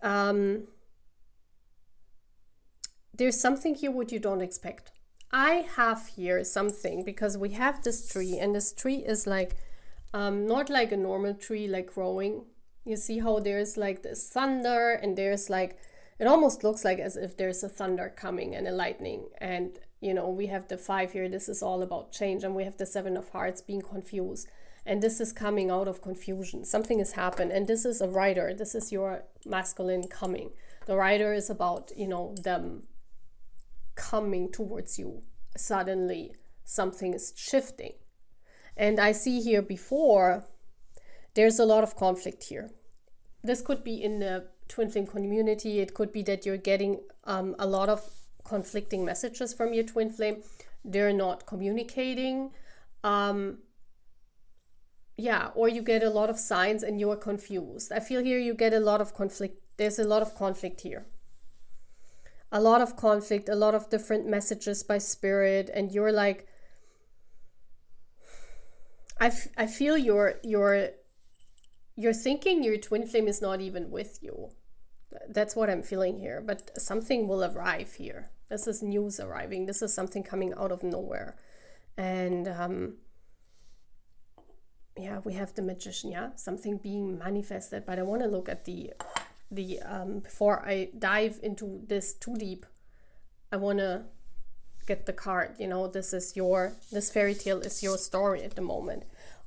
there's something here what you don't expect. I have here something because we have this tree, and this tree is like not like a normal tree, like growing. You see how there's like this thunder, and there's like, it almost looks like as if there's a thunder coming and a lightning. And you know, we have the 5 here. This is all about change, and we have the 7 of hearts being confused, and this is coming out of confusion. Something has happened, and this is a rider. This is your masculine coming. The rider is about, you know, them coming towards you. Suddenly something is shifting, and I see here before there's a lot of conflict here. This could be in the twin flame community. It could be that you're getting a lot of conflicting messages from your twin flame. They're not communicating, yeah, or you get a lot of signs and you're confused. I feel here you get a lot of conflict. There's a lot of conflict here. A lot of conflict, a lot of different messages by spirit, and you're like, I feel you're thinking your twin flame is not even with you. That's what I'm feeling here, but something will arrive here. This is news arriving. This is something coming out of nowhere. And yeah, we have the magician, yeah, something being manifested. But I want to look at the before I dive into this too deep, I want to get the card. You know, this fairy tale is your story at the moment.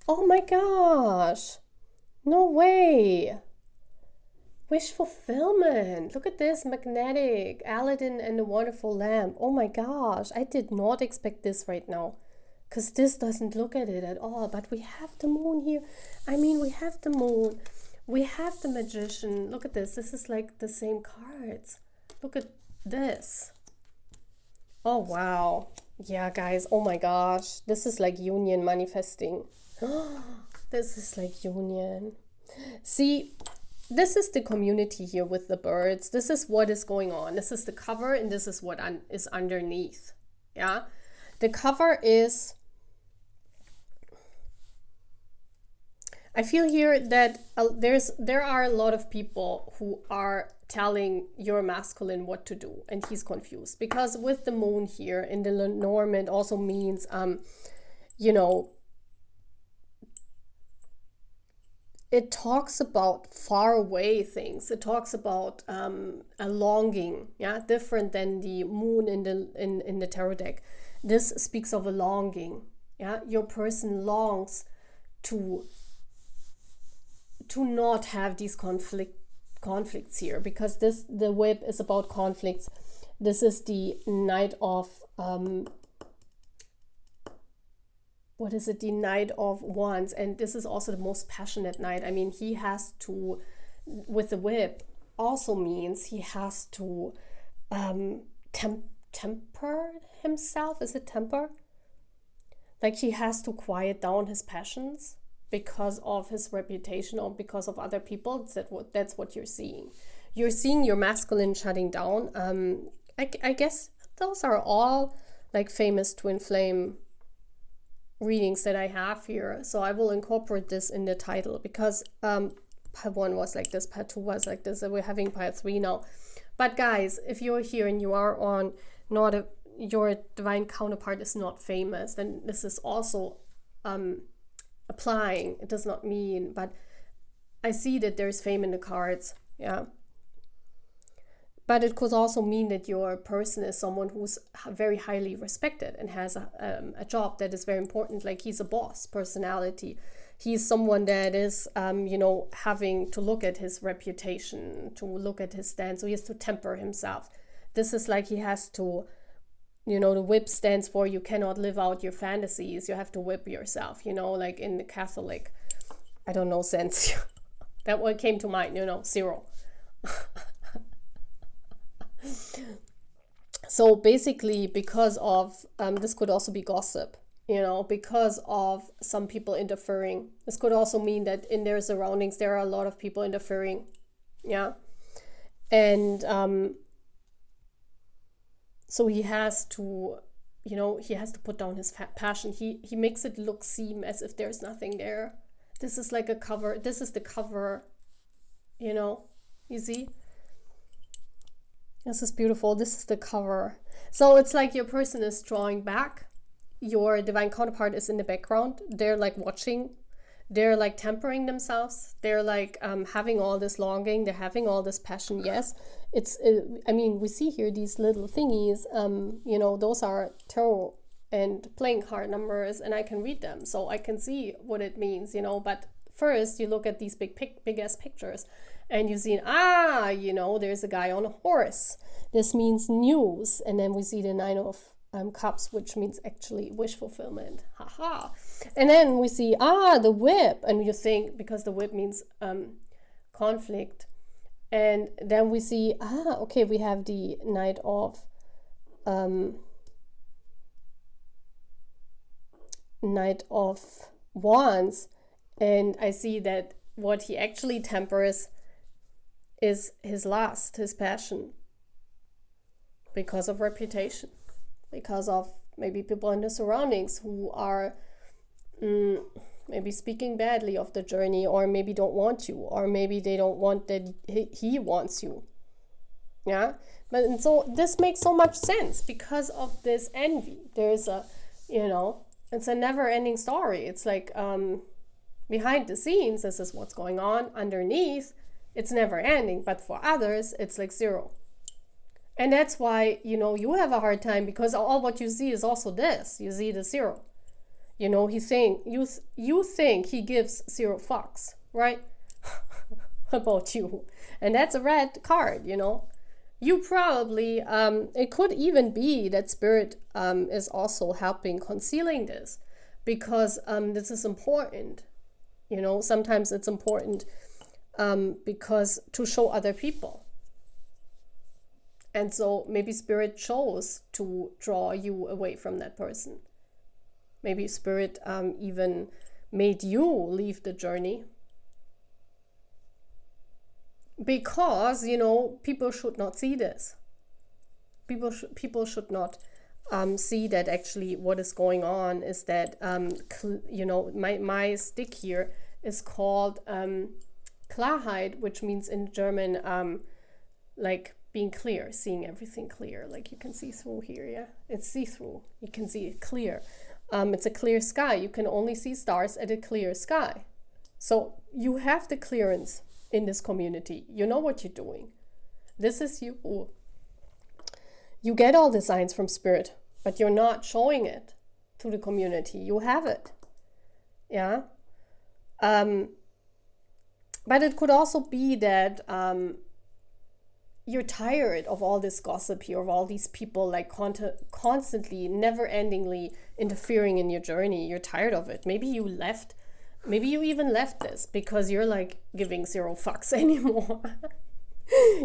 Oh my gosh, no way. Wish fulfillment. Look at this, magnetic Aladdin and the wonderful lamp. Oh my gosh, I did not expect this right now, because this doesn't look at it at all. But we have the moon here. I mean, we have the moon. We have the magician. Look at this. This is like the same cards. Look at this. Oh, wow. Yeah, guys. Oh my gosh. This is like union manifesting. This is like union. See, this is the community here with the birds. This is what is going on. This is the cover, and this is what is underneath. Yeah. The cover is, I feel here that there are a lot of people who are telling your masculine what to do, and he's confused because with the moon here in the Lenormand also means you know, it talks about far away things. It talks about a longing, yeah, different than the moon in the tarot deck. This speaks of a longing, yeah. Your person longs to not have these conflicts here, because the whip is about conflicts. This is the Knight of what is it? The Knight of Wands, and this is also the most passionate knight. I mean, he has to, with the whip, also means he has to temper himself. Is it temper? Like he has to quiet down his passions because of his reputation or because of other people. That's what you're seeing. You're seeing your masculine shutting down. I guess those are all like famous twin flame readings that I have here. So I will incorporate this in the title because part 1 was like this, part 2 was like this, and we're having part 3 now. But guys, if you're here and you are on your divine counterpart is not famous, then this is also applying. It does not mean, but I see that there's fame in the cards, yeah. But it could also mean that your person is someone who's very highly respected and has a job that is very important, like he's a boss personality. He's someone that is, you know, having to look at his reputation, to look at his stand, so he has to temper himself. This is like he has to, you know, the whip stands for you cannot live out your fantasies, you have to whip yourself, you know, like in the Catholic, I don't know, sense. That one came to mind, you know, 0. So basically, because of this could also be gossip, you know, because of some people interfering. This could also mean that in their surroundings there are a lot of people interfering, yeah. And so he has to, you know, he has to put down his passion. He makes it seem as if there's nothing there. This is like a cover. This is the cover, you know, you see. This is beautiful. This is the cover. So it's like your person is drawing back. Your divine counterpart is in the background. They're like watching. They're like tempering themselves. They're like having all this longing. They're having all this passion. Yes, I mean, we see here these little thingies. You know, those are tarot and playing card numbers, and I can read them, so I can see what it means. You know, but first you look at these big ass pictures. And you see, you know, there's a guy on a horse. This means news. And then we see the 9 of Cups, which means actually wish fulfillment. Haha. And then we see, the whip. And you think, because the whip means conflict. And then we see, okay, we have the Knight of Wands. And I see that what he actually tempers is his lust, his passion, because of reputation, because of maybe people in the surroundings who are maybe speaking badly of the journey, or maybe don't want you, or maybe they don't want that he wants you, yeah. But and so this makes so much sense because of this envy. There's a, you know, it's a never-ending story. It's like behind the scenes, this is what's going on. Underneath, it's never ending, but for others, it's like 0. And that's why, you know, you have a hard time, because all what you see is also this. You see the 0. You know, you think he gives 0 fucks, right? About you. And that's a red card, you know. You probably, it could even be that Spirit is also helping concealing this, because this is important. You know, sometimes it's important because to show other people. And so maybe Spirit chose to draw you away from that person. Maybe Spirit even made you leave the journey. Because, you know, people should not see this. People should not see that actually what is going on is that, you know, my stick here is called Klarheit, which means in German like being clear, seeing everything clear, like you can see through here. Yeah, it's see-through, you can see it clear. It's a clear sky. You can only see stars at a clear sky. So you have the clearance in this community. You know what you're doing. This is you. You get all the signs from spirit, but you're not showing it to the community. You have it. Yeah. But it could also be that you're tired of all this gossip here, of all these people like constantly, never-endingly interfering in your journey. You're tired of it. Maybe you left. Maybe you even left this because you're like giving zero fucks anymore.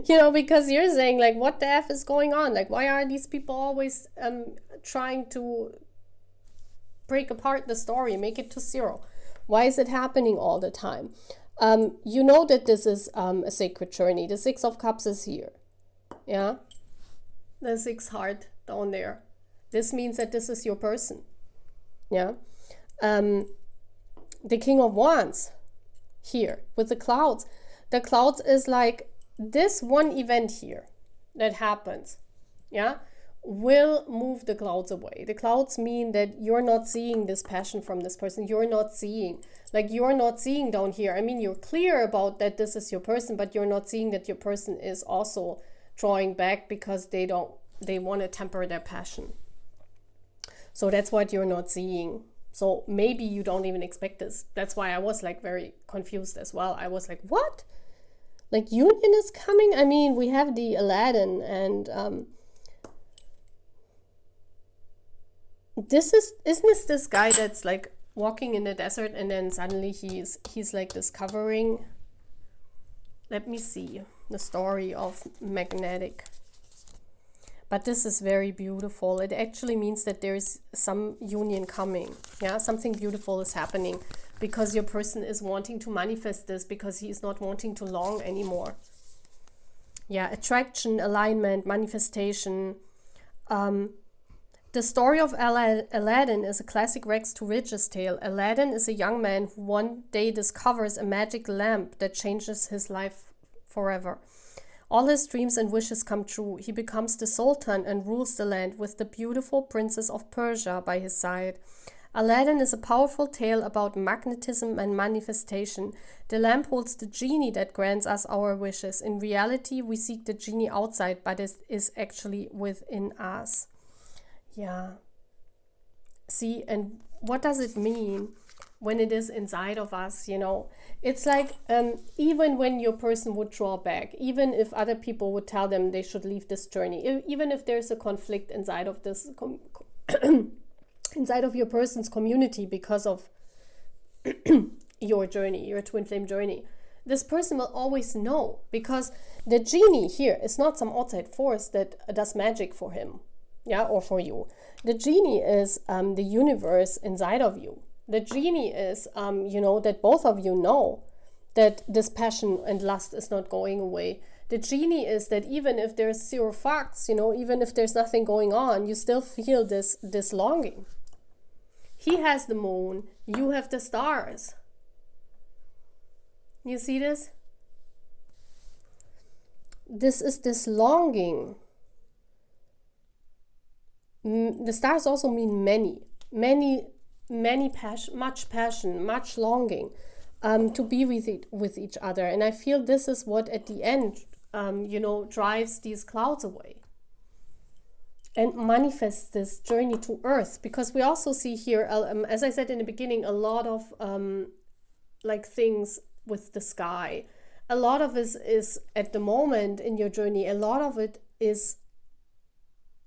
You know, because you're saying like, what the F is going on? Like, why are these people always trying to break apart the story, make it to zero? Why is it happening all the time? You know that this is a sacred journey. The Six of Cups is here. Yeah. The Six Heart down there. This means that this is your person. Yeah. The King of Wands here with the clouds. The clouds is like this one event here that happens. Yeah. Will move the clouds away. The clouds mean that you're not seeing this passion from this person. You're not seeing down here. I mean, you're clear about that this is your person, but you're not seeing that your person is also drawing back because they want to temper their passion. So that's what you're not seeing. So maybe you don't even expect this. That's why I was like very confused as well. I was like, what? Like union is coming? I mean, we have the Aladdin and isn't this guy that's like walking in the desert and then suddenly he's like discovering, let me see, the story of magnetic. But this is very beautiful. It actually means that there's some union coming. Yeah, something beautiful is happening because your person is wanting to manifest this because he is not wanting to long anymore. Yeah, attraction, alignment, manifestation. The story of Aladdin is a classic rags to riches tale. Aladdin is a young man who one day discovers a magic lamp that changes his life forever. All his dreams and wishes come true. He becomes the Sultan and rules the land with the beautiful Princess of Persia by his side. Aladdin is a powerful tale about magnetism and manifestation. The lamp holds the genie that grants us our wishes. In reality, we seek the genie outside, but it is actually within us. Yeah. See, and what does it mean when it is inside of us, you know? It's like, even when your person would draw back, even if other people would tell them they should leave this journey, even if there's a conflict inside of this, inside of your person's community because of your journey, your twin flame journey, this person will always know, because the genie here is not some outside force that does magic for him. Yeah, or for you. The genie is the universe inside of you. The genie is, that both of you know that this passion and lust is not going away. The genie is that even if there's zero facts, even if there's nothing going on, you still feel this longing. He has the moon, you have the stars. You see this? This is this longing. The stars also mean many passion, much longing to be with each other. And I feel this is what at the end, drives these clouds away and manifests this journey to earth. Because we also see here, as I said in the beginning, a lot of things with the sky. A lot of it is at the moment in your journey, a lot of it is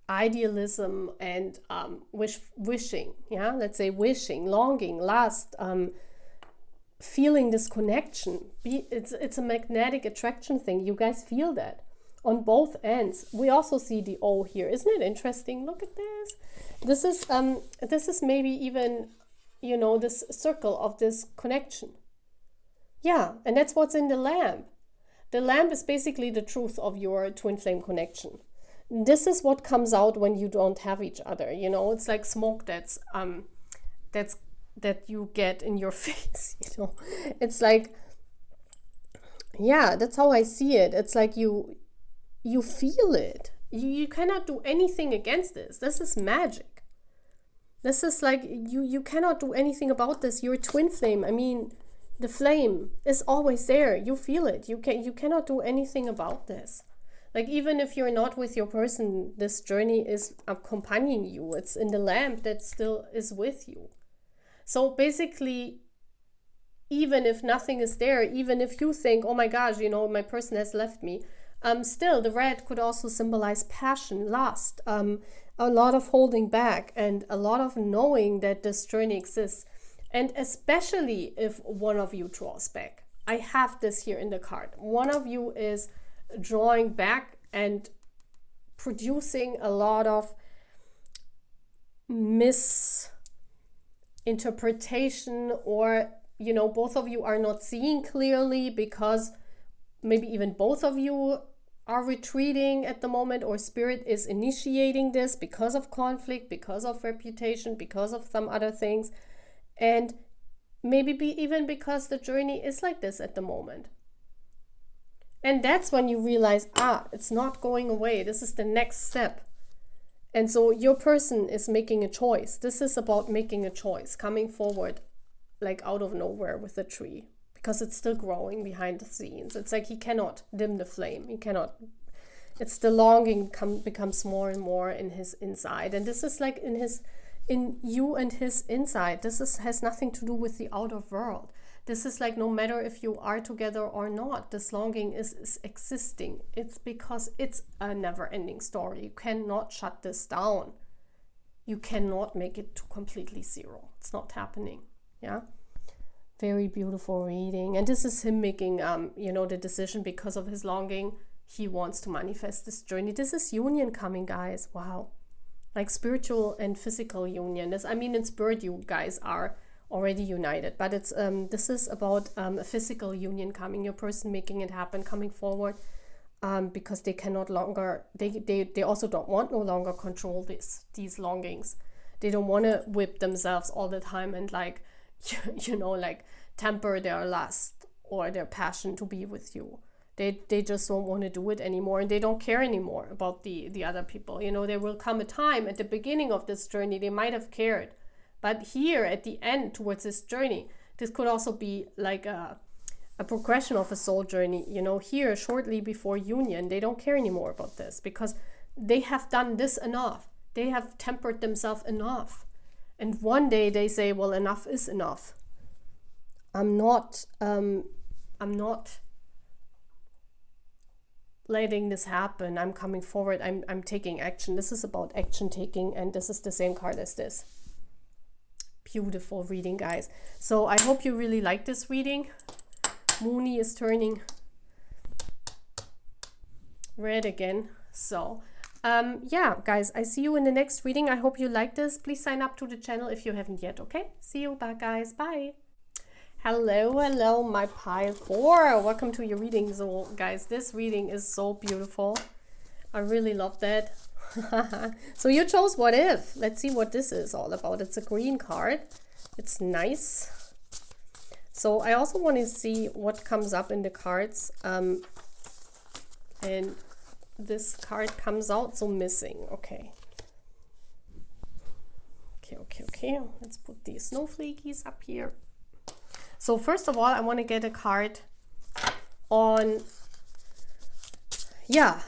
idealism and wishing, let's say wishing, longing, lust, feeling this connection. It's a magnetic attraction thing. You guys feel that on both ends. We also see the O here. Isn't it interesting? Look at this. This is maybe even this circle of this connection. Yeah, and that's what's in the lamp. The lamp is basically the truth of your twin flame connection. This is what comes out when you don't have each other. It's like smoke that's that you get in your face, you know. It's like, yeah, that's how I see it. It's like you feel it. You cannot do anything against this. This is magic. This is like, you cannot do anything about this. You're a twin flame. I mean, the flame is always there. You feel it. You cannot do anything about this. Like, even if you're not with your person, this journey is accompanying you. It's in the lamp that still is with you. So basically, even if nothing is there, even if you think, oh my gosh, you know, my person has left me, still the red could also symbolize passion, lust, a lot of holding back, and a lot of knowing that this journey exists. And especially if one of you draws back. I have this here in the card. One of you is drawing back and producing a lot of misinterpretation, or, you know, both of you are not seeing clearly because maybe even both of you are retreating at the moment, or spirit is initiating this because of conflict, because of reputation, because of some other things. And maybe even because the journey is like this at the moment. And that's when you realize, it's not going away. This is the next step. And so your person is making a choice. This is about making a choice, coming forward like out of nowhere with a tree, because it's still growing behind the scenes. It's like he cannot dim the flame. He cannot. It's the longing becomes more and more in his inside. And this is like in you and his inside. This has nothing to do with the outer world. This is like, no matter if you are together or not, this longing is existing. It's because it's a never-ending story. You cannot shut this down. You cannot make it to completely zero. It's not happening. Yeah. Very beautiful reading. And this is him making, you know, the decision because of his longing. He wants to manifest this journey. This is union coming, guys. Wow. Like spiritual and physical union. I mean, in spirit, you guys are already united, but it's this is about a physical union coming. Your person making it happen, coming forward, because they cannot longer. They also don't want no longer control these longings. They don't want to whip themselves all the time and like, you know, like temper their lust or their passion to be with you. They just don't want to do it anymore, and they don't care anymore about the other people. You know, there will come a time at the beginning of this journey they might have cared, but here at the end towards this journey, this could also be like a progression of a soul journey. You know, here shortly before union, they don't care anymore about this because they have done this enough. They have tempered themselves enough, and one day they say, well, enough is enough. I'm not letting this happen. I'm coming forward. I'm taking action. This is about action taking, and this is the same card as this. Beautiful reading, guys. So I hope you really like this reading. Mooney is turning red again. So yeah, guys, I see you in the next reading. I hope you like this. Please sign up to the channel if you haven't yet. Okay, see you back, guys. Bye. Hello, my pile 4. Welcome to your reading. So guys, this reading is so beautiful. I really love that. So you chose What If. Let's see what this is all about. It's a green card. It's nice. So I also want to see what comes up in the cards. And this card comes out, so missing. Okay. Okay. Let's put these snowflakies up here. So first of all, I want to get a card on, yeah,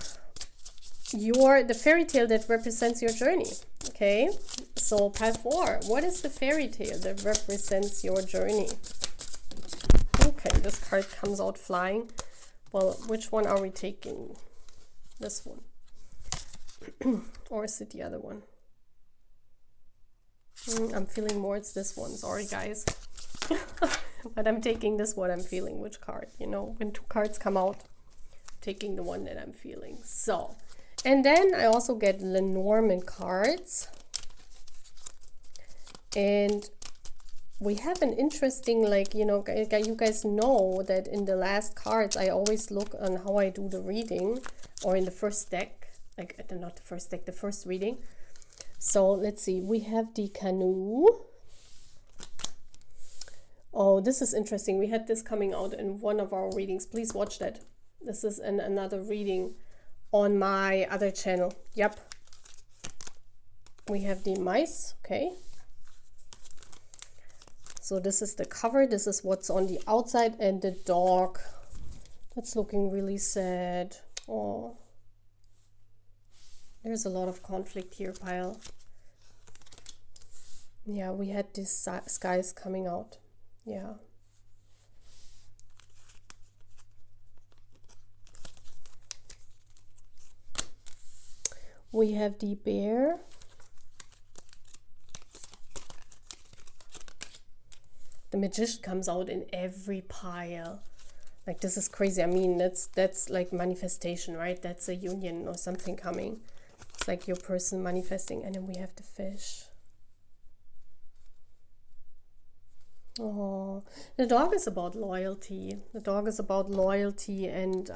the fairy tale that represents your journey. Okay, so pile 4. What is the fairy tale that represents your journey? Okay, this card comes out flying. Well, which one are we taking? This one. Or is it the other one? I'm feeling more it's this one. Sorry, guys. But I'm taking this one. I'm feeling which card, you know, when 2 cards come out, taking the one that I'm feeling. So, and then I also get Lenormand cards, and we have an interesting, like, you know, you guys know that in the last cards I always look on how I do the reading, or in the first deck, like not the first deck, the first reading. So let's see, we have the canoe. Oh, this is interesting. We had this coming out in one of our readings. Please watch that. This is another reading on my other channel. Yep. We have the mice. Okay. So this is the cover. This is what's on the outside, and the dog. That's looking really sad. Oh. There's a lot of conflict here, pile. Yeah, we had these skies coming out. Yeah. We have the bear. The magician comes out in every pile. Like, this is crazy. I mean, that's like manifestation, right? That's a union or something coming. It's like your person manifesting. And then we have the fish. Oh, the dog is about loyalty. The dog is about loyalty and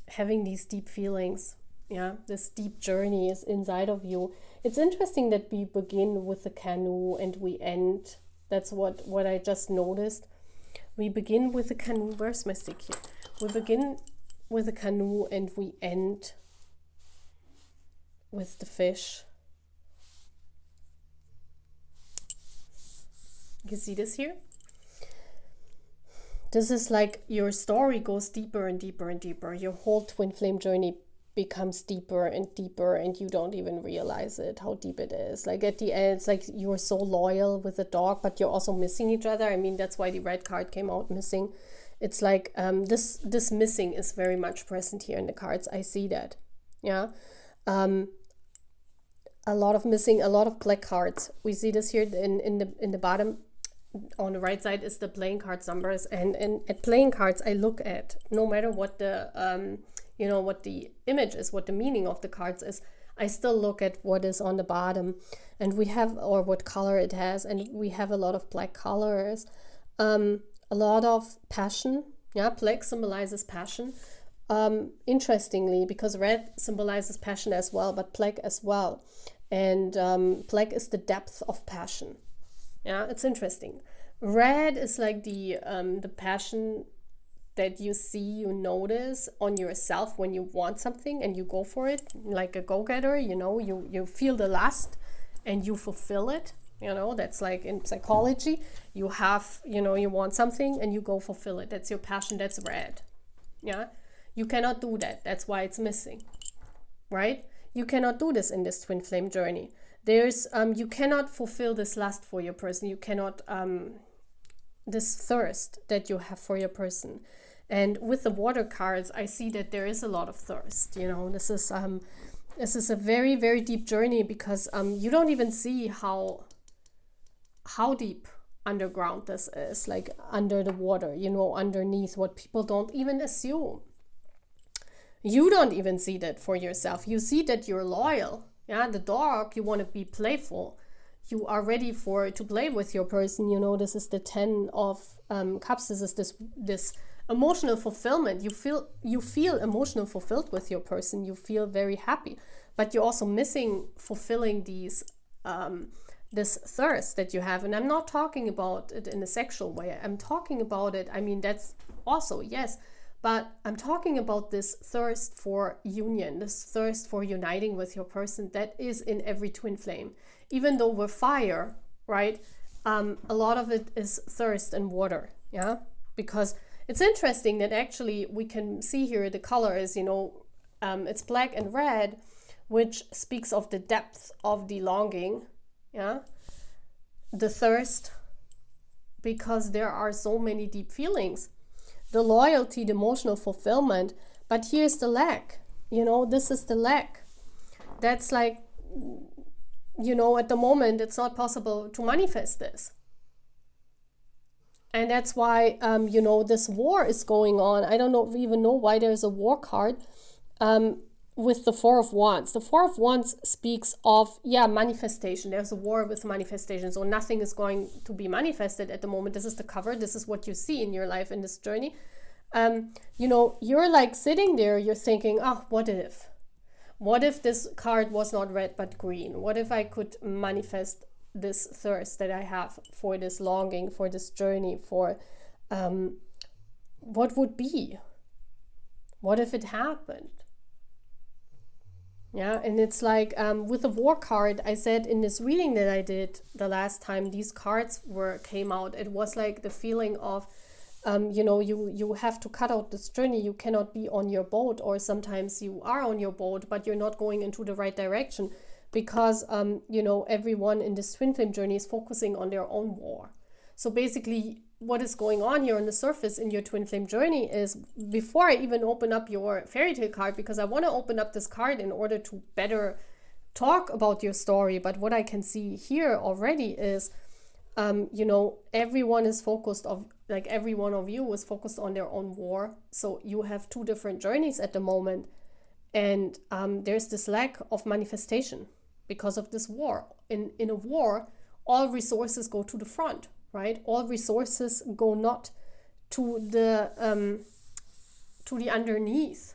having these deep feelings. Yeah, this deep journey is inside of you. It's interesting that we begin with the canoe and we end. That's what I just noticed. We begin with the canoe. Where's my stick here? We begin with the canoe and we end with the fish. You see this here? This is like your story goes deeper and deeper and deeper. Your whole twin flame journey becomes deeper and deeper, and you don't even realize it, how deep it is. Like at the end, it's like you're so loyal with the dog, but you're also missing each other. I mean, that's why the red card came out missing. It's like this missing is very much present here in the cards. I see that. Yeah. A lot of missing, a lot of black cards. We see this here in the bottom. On the right side is the playing cards numbers, and at playing cards I look at, no matter what the you know, what the image is, what the meaning of the cards is, I still look at what is on the bottom, and we have, or what color it has, and we have a lot of black colors, a lot of passion. Yeah, black symbolizes passion, interestingly, because red symbolizes passion as well, but black as well, and black is the depth of passion. Yeah, it's interesting. Red is like the passion that you see, you notice on yourself when you want something and you go for it, like a go-getter. You know, you feel the lust and you fulfill it. You know, that's like in psychology. You have, you know, you want something and you go fulfill it. That's your passion. That's red. Yeah, you cannot do that. That's why it's missing, right? You cannot do this in this twin flame journey. There's you cannot fulfill this lust for your person. You cannot this thirst that you have for your person. And with the water cards, I see that there is a lot of thirst. You know, this is a very, very deep journey, because you don't even see how deep underground this is, like under the water, you know, underneath, what people don't even assume. You don't even see that for yourself. You see that you're loyal. Yeah, the dog, you want to be playful. You are ready to play with your person. You know, this is the 10 of cups. This is this emotional fulfillment. You feel emotional fulfilled with your person. You feel very happy, but you're also missing fulfilling these this thirst that you have. And I'm not talking about it in a sexual way. I'm talking about it, I mean, that's also, yes, but I'm talking about this thirst for union, this thirst for uniting with your person that is in every twin flame. Even though we're fire, right? A lot of it is thirst and water, yeah? Because it's interesting that actually we can see here the colors, you know, it's black and red, which speaks of the depth of the longing, yeah? The thirst, because there are so many deep feelings. The loyalty, the emotional fulfillment, but here's the lack, you know, this is the lack. That's like, you know, at the moment it's not possible to manifest this. And that's why, you know, this war is going on. I don't even know why there's a war card with the Four of Wands. The Four of Wands speaks of, yeah, manifestation. There's a war with manifestation. So nothing is going to be manifested at the moment. This is the cover. This is what you see in your life in this journey. You know, you're like sitting there, you're thinking, oh, what if? What if this card was not red but green? What if I could manifest this thirst that I have for this longing, for this journey, for what would be? What if it happened? Yeah, and it's like with the war card, I said in this reading that I did the last time these cards came out, it was like the feeling of, you know, you have to cut out this journey. You cannot be on your boat, or sometimes you are on your boat, but you're not going into the right direction because, you know, everyone in this twin flame journey is focusing on their own war. So basically, what is going on here on the surface in your twin flame journey is, before I even open up your Fairytale card, because I want to open up this card in order to better talk about your story, but what I can see here already is, you know, everyone is focused of, like every one of you is focused on their own war. So you have two different journeys at the moment, and there's this lack of manifestation because of this war. In a war, all resources go to the front, right? All resources go not to the underneath.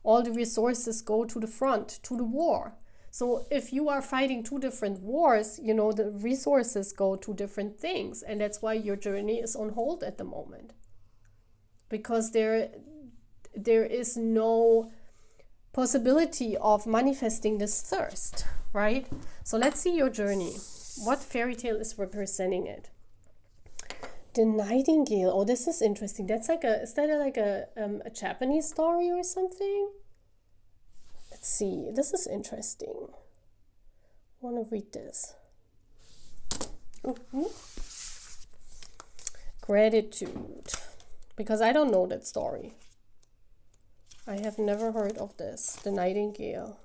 All the resources go to the front, to the war. So if you are fighting two different wars, you know, the resources go to different things. And that's why your journey is on hold at the moment. Because there is no possibility of manifesting this thirst, right? So let's see your journey. What Fairytale is representing it? The Nightingale. Oh, this is interesting. That's like is that like a Japanese story or something? Let's see. This is interesting. I want to read this. Gratitude. Because I don't know that story. I have never heard of this. The Nightingale.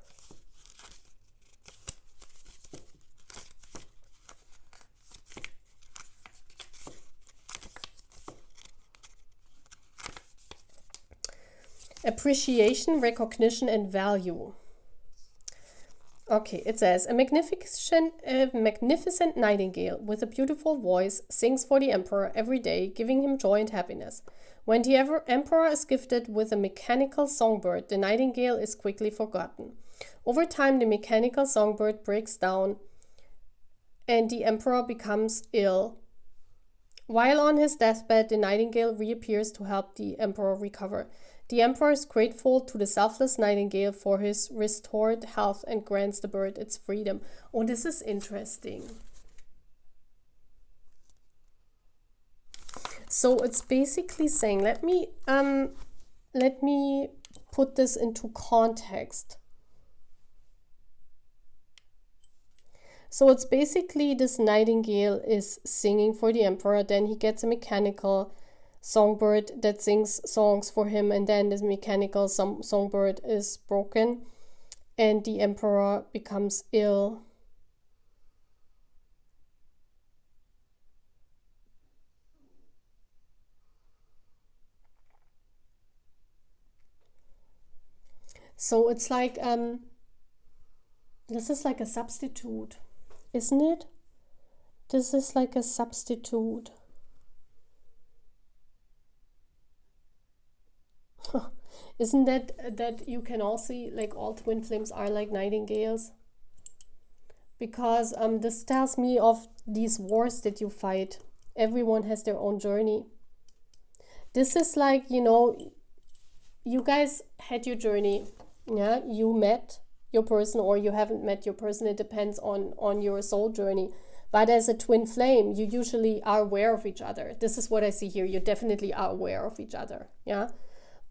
Appreciation, recognition, and value. Okay, it says, a magnificent nightingale with a beautiful voice sings for the emperor every day, giving him joy and happiness. When the emperor is gifted with a mechanical songbird, the nightingale is quickly forgotten. Over time, the mechanical songbird breaks down and the emperor becomes ill. While on his deathbed, the nightingale reappears to help the emperor recover. The emperor is grateful to the selfless nightingale for his restored health and grants the bird its freedom. Oh, this is interesting. So it's basically saying, let me put this into context. So it's basically this nightingale is singing for the emperor, then he gets a mechanical songbird that sings songs for him, and then this mechanical songbird is broken and the emperor becomes ill. So it's like this is like a substitute, isn't it? This is like a substitute. Isn't that you can all see, like, all twin flames are like nightingales? Because this tells me of these wars that you fight. Everyone has their own journey. This is like, you know, you guys had your journey. Yeah, you met your person or you haven't met your person. It depends on your soul journey. But as a twin flame, you usually are aware of each other. This is what I see here. You definitely are aware of each other. Yeah.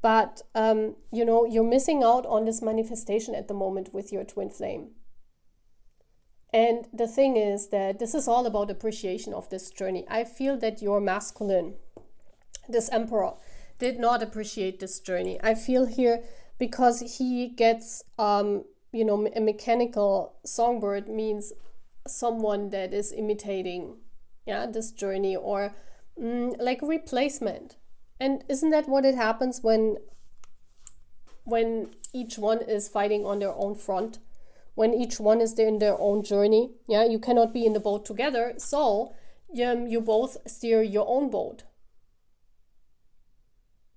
But, you know, you're missing out on this manifestation at the moment with your twin flame. And the thing is that this is all about appreciation of this journey. I feel that your masculine, this emperor, did not appreciate this journey. I feel here because he gets, you know, a mechanical songbird means someone that is imitating, yeah, this journey, or like a replacement. And isn't that what it happens when each one is fighting on their own front? When each one is there in their own journey? Yeah, you cannot be in the boat together, so you both steer your own boat.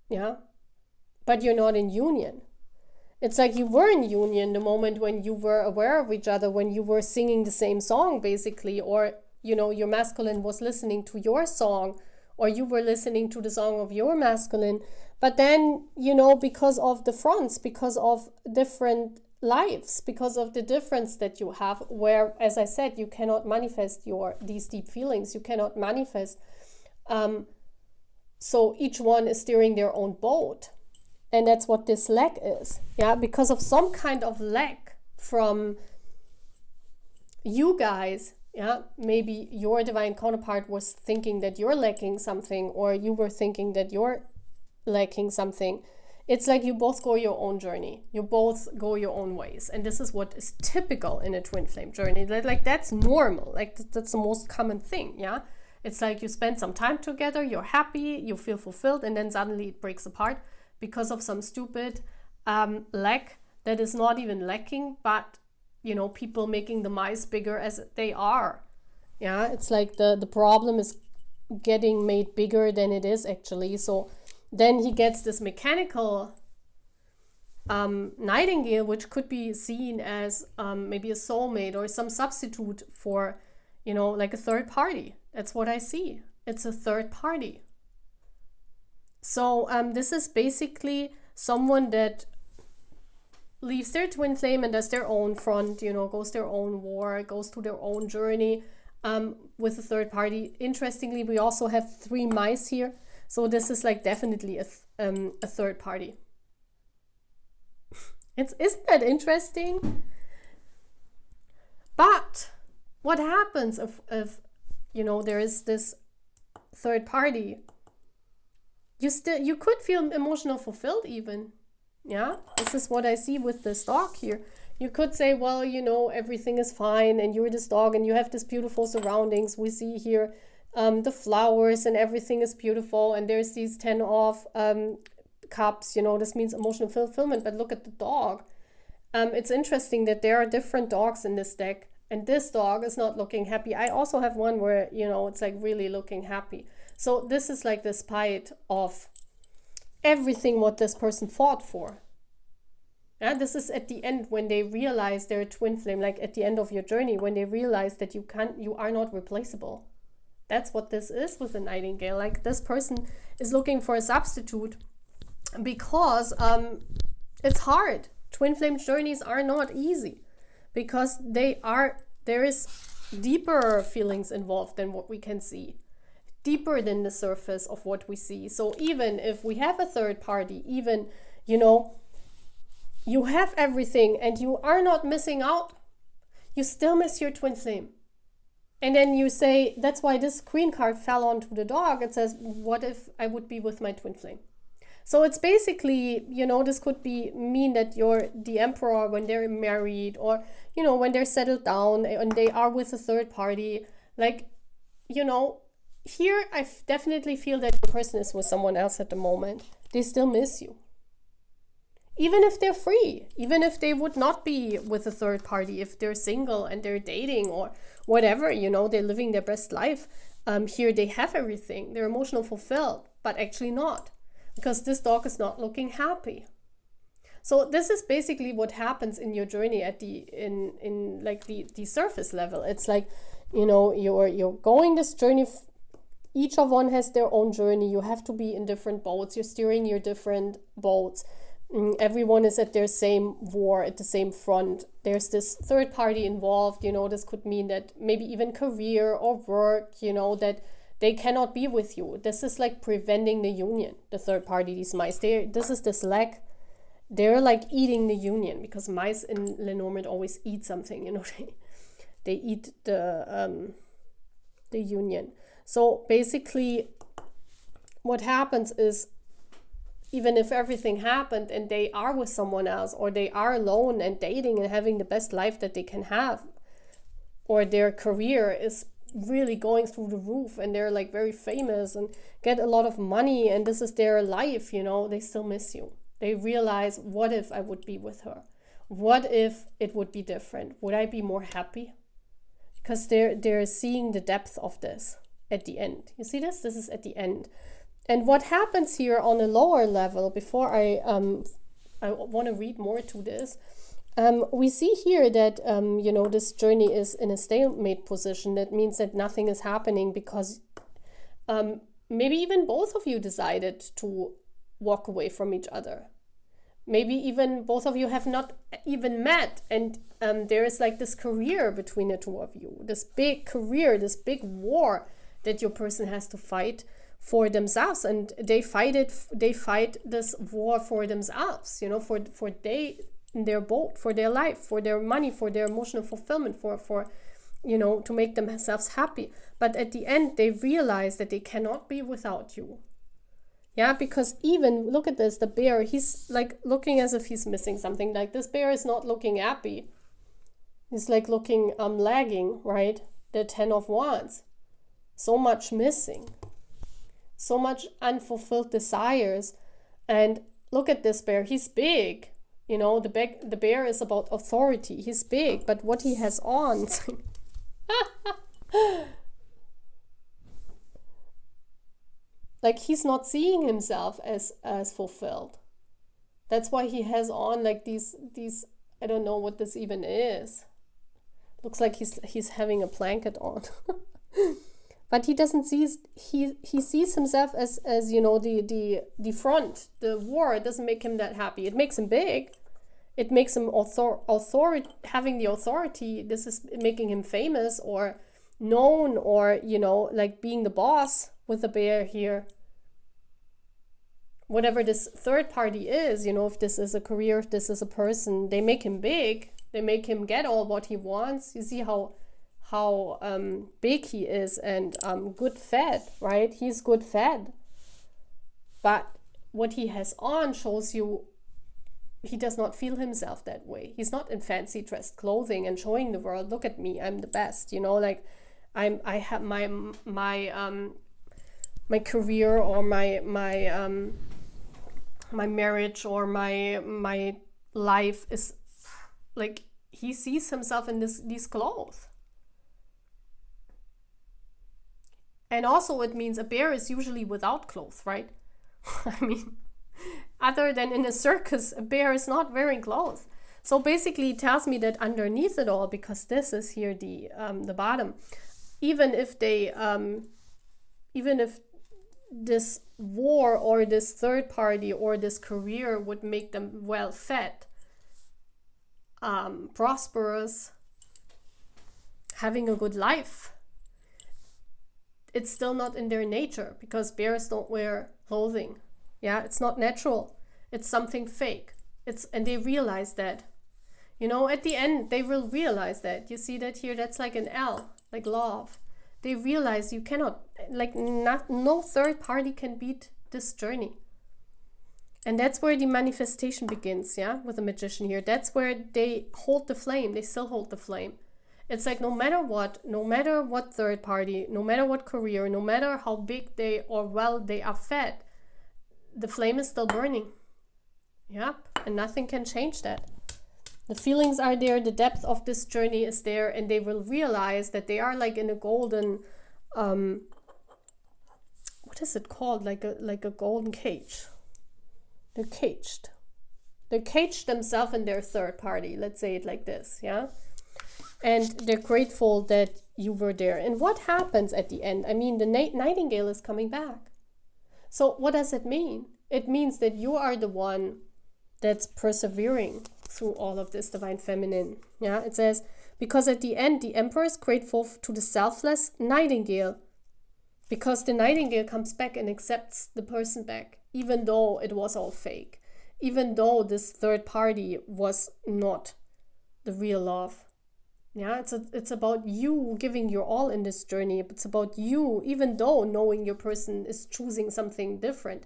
Yeah, but you're not in union. It's like you were in union the moment when you were aware of each other, when you were singing the same song, basically, or, you know, your masculine was listening to your song, or you were listening to the song of your masculine. But then, you know, because of the fronts, because of different lives, because of the difference that you have, where, as I said, you cannot manifest these deep feelings, you cannot manifest. So each one is steering their own boat. And that's what this lack is. Yeah, because of some kind of lack from you guys. Yeah, maybe your divine counterpart was thinking that you're lacking something, or you were thinking that you're lacking something. It's like you both go your own journey. You both go your own ways. And this is what is typical in a twin flame journey. Like that's normal. Like that's the most common thing. Yeah. It's like you spend some time together, you're happy, you feel fulfilled, and then suddenly it breaks apart because of some stupid lack that is not even lacking, but, you know, people making the mice bigger as they are. Yeah, it's like the problem is getting made bigger than it is actually. So then he gets this mechanical nightingale, which could be seen as maybe a soulmate or some substitute for, you know, like a third party. That's what I see. It's a third party. So this is basically someone that leaves their twin flame and does their own front, you know, goes their own war, goes through their own journey with a third party. Interestingly, we also have 3 mice here. So this is like definitely a third party. Isn't that interesting? But what happens if you know, there is this third party? You could feel emotional fulfilled even. Yeah, this is what I see with this dog here. You could say, well, you know, everything is fine and you're this dog and you have this beautiful surroundings. We see here the flowers and everything is beautiful, and there's these 10 of cups, you know, this means emotional fulfillment. But look at the dog. It's interesting that there are different dogs in this deck, and this dog is not looking happy. I also have one where, you know, it's like really looking happy. So this is like the spite of everything what this person fought for. Yeah, this is at the end when they realize they're a twin flame, like at the end of your journey, when they realize that you are not replaceable. That's what this is with the nightingale. Like this person is looking for a substitute because it's hard. Twin flame journeys are not easy because there is deeper feelings involved than what we can see, deeper than the surface of what we see. So even if we have a third party, even, you know, you have everything and you are not missing out, you still miss your twin flame. And then you say, that's why this queen card fell onto the dog. It says, what if I would be with my twin flame? So it's basically, you know, this could mean that you're the emperor when they're married, or, you know, when they're settled down and they are with a third party. Like, you know, here I definitely feel that the person is with someone else at the moment. They still miss you. Even if they're free, even if they would not be with a third party, if they're single and they're dating or whatever, you know, they're living their best life. Here they have everything. They're emotional fulfilled, but actually not, because this dog is not looking happy. So this is basically what happens in your journey at the surface level. It's like, you know, you're going this journey. Each of one has their own journey. You have to be in different boats. You're steering your different boats. Everyone is at their same war, at the same front. There's this third party involved. You know, this could mean that maybe even career or work, you know, that they cannot be with you. This is like preventing the union, the third party, these mice. This is this lack. They're like eating the union, because mice in Lenormand always eat something, you know. They eat the union. So basically what happens is, even if everything happened and they are with someone else, or they are alone and dating and having the best life that they can have, or their career is really going through the roof and they're like very famous and get a lot of money and this is their life, you know, they still miss you. They realize, what if I would be with her? What if it would be different? Would I be more happy? Because they're seeing the depth of this at the end. You see this? This is at the end. And what happens here on a lower level, before I I want to read more to this. We see here that, this journey is in a stalemate position. That means that nothing is happening because maybe even both of you decided to walk away from each other. Maybe even both of you have not even met, and there is like this career between the two of you, this big career, this big war that your person has to fight for themselves, and they fight this war for themselves, for their boat, for their life, for their money, for their emotional fulfillment, for to make themselves happy. But at the end, they realize that they cannot be without you. Yeah, because even, look at this, the bear, he's like looking as if he's missing something. Like this bear is not looking happy. He's like looking lagging, right? The 10 of Wands. So much missing. So much unfulfilled desires. And look at this bear, he's big. The bear is about authority. He's big, but what he has on... like he's not seeing himself as fulfilled. That's why he has on like these I don't know what this even is. Looks like he's having a blanket on. But he doesn't see, he sees himself as the front, the war. It doesn't make him that happy. It makes him big. It makes him having the authority. This is making him famous or known, or like being the boss with the bear here. Whatever this third party is, if this is a career, if this is a person, they make him big. They make him get all what he wants. You see how big he is, and good fed, right? He's good fed. But what he has on shows you he does not feel himself that way. He's not in fancy dressed clothing and showing the world, look at me, I'm the best, like I have my career, or my marriage, or my life is like, he sees himself in these clothes. And also it means a bear is usually without clothes, right? I mean, other than in a circus, a bear is not wearing clothes. So basically it tells me that underneath it all, because this is here the bottom, even if this war or this third party or this career would make them well fed, prosperous, having a good life, it's still not in their nature, because bears don't wear clothing. Yeah, it's not natural. It's something fake. And they realize that. At the end, they will realize that. You see that here? That's like an L, like love. They realize you cannot, no third party can beat this journey. And that's where the manifestation begins, yeah, with the magician here. That's where they hold the flame. They still hold the flame. It's like no matter what third party, no matter what career, no matter how big they or well they are fed, the flame is still burning. Yep, and nothing can change that. The feelings are there, the depth of this journey is there, and they will realize that they are like in a golden, what is it called? Like a golden cage. They're caged. They're caged themselves in their third party. Let's say it like this, yeah? And they're grateful that you were there. And what happens at the end? I mean, the nightingale is coming back. So what does it mean? It means that you are the one that's persevering through all of this divine feminine. Yeah, it says, because at the end, the emperor is grateful to the selfless nightingale, because the nightingale comes back and accepts the person back, even though it was all fake, even though this third party was not the real love. Yeah, it's about you giving your all in this journey. It's about you, even though knowing your person is choosing something different.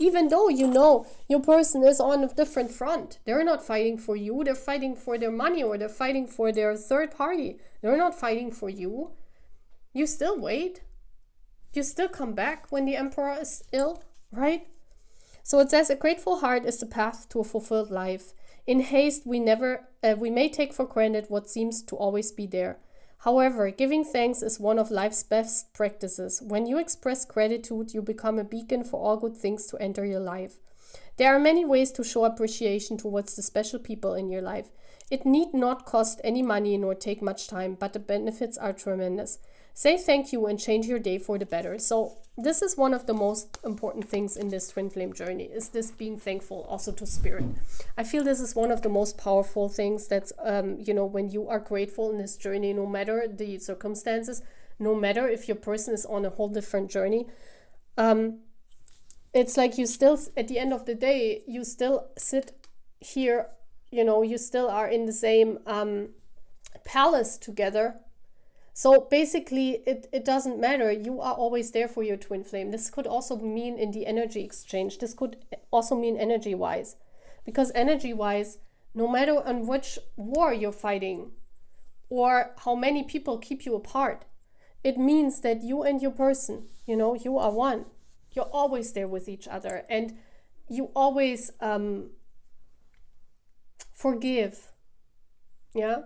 Even though you know your person is on a different front. They're not fighting for you. They're fighting for their money, or they're fighting for their third party. They're not fighting for you. You still wait. You still come back when the emperor is ill, right? So it says, a grateful heart is the path to a fulfilled life. In haste, we may take for granted what seems to always be there. However, giving thanks is one of life's best practices. When you express gratitude, you become a beacon for all good things to enter your life. There are many ways to show appreciation towards the special people in your life. It need not cost any money nor take much time, but the benefits are tremendous. Say thank you and change your day for the better. So this is one of the most important things in this twin flame journey, is this being thankful also to spirit. I feel this is one of the most powerful things that's, you know, when you are grateful in this journey, no matter the circumstances, no matter if your person is on a whole different journey, it's like you still, at the end of the day, you still sit here, you know, you still are in the same palace together. So basically, it doesn't matter. You are always there for your twin flame. This could also mean in the energy exchange. This could also mean energy-wise. Because energy-wise, no matter on which war you're fighting or how many people keep you apart, it means that you and your person, you know, you are one. You're always there with each other. And you always forgive. Yeah?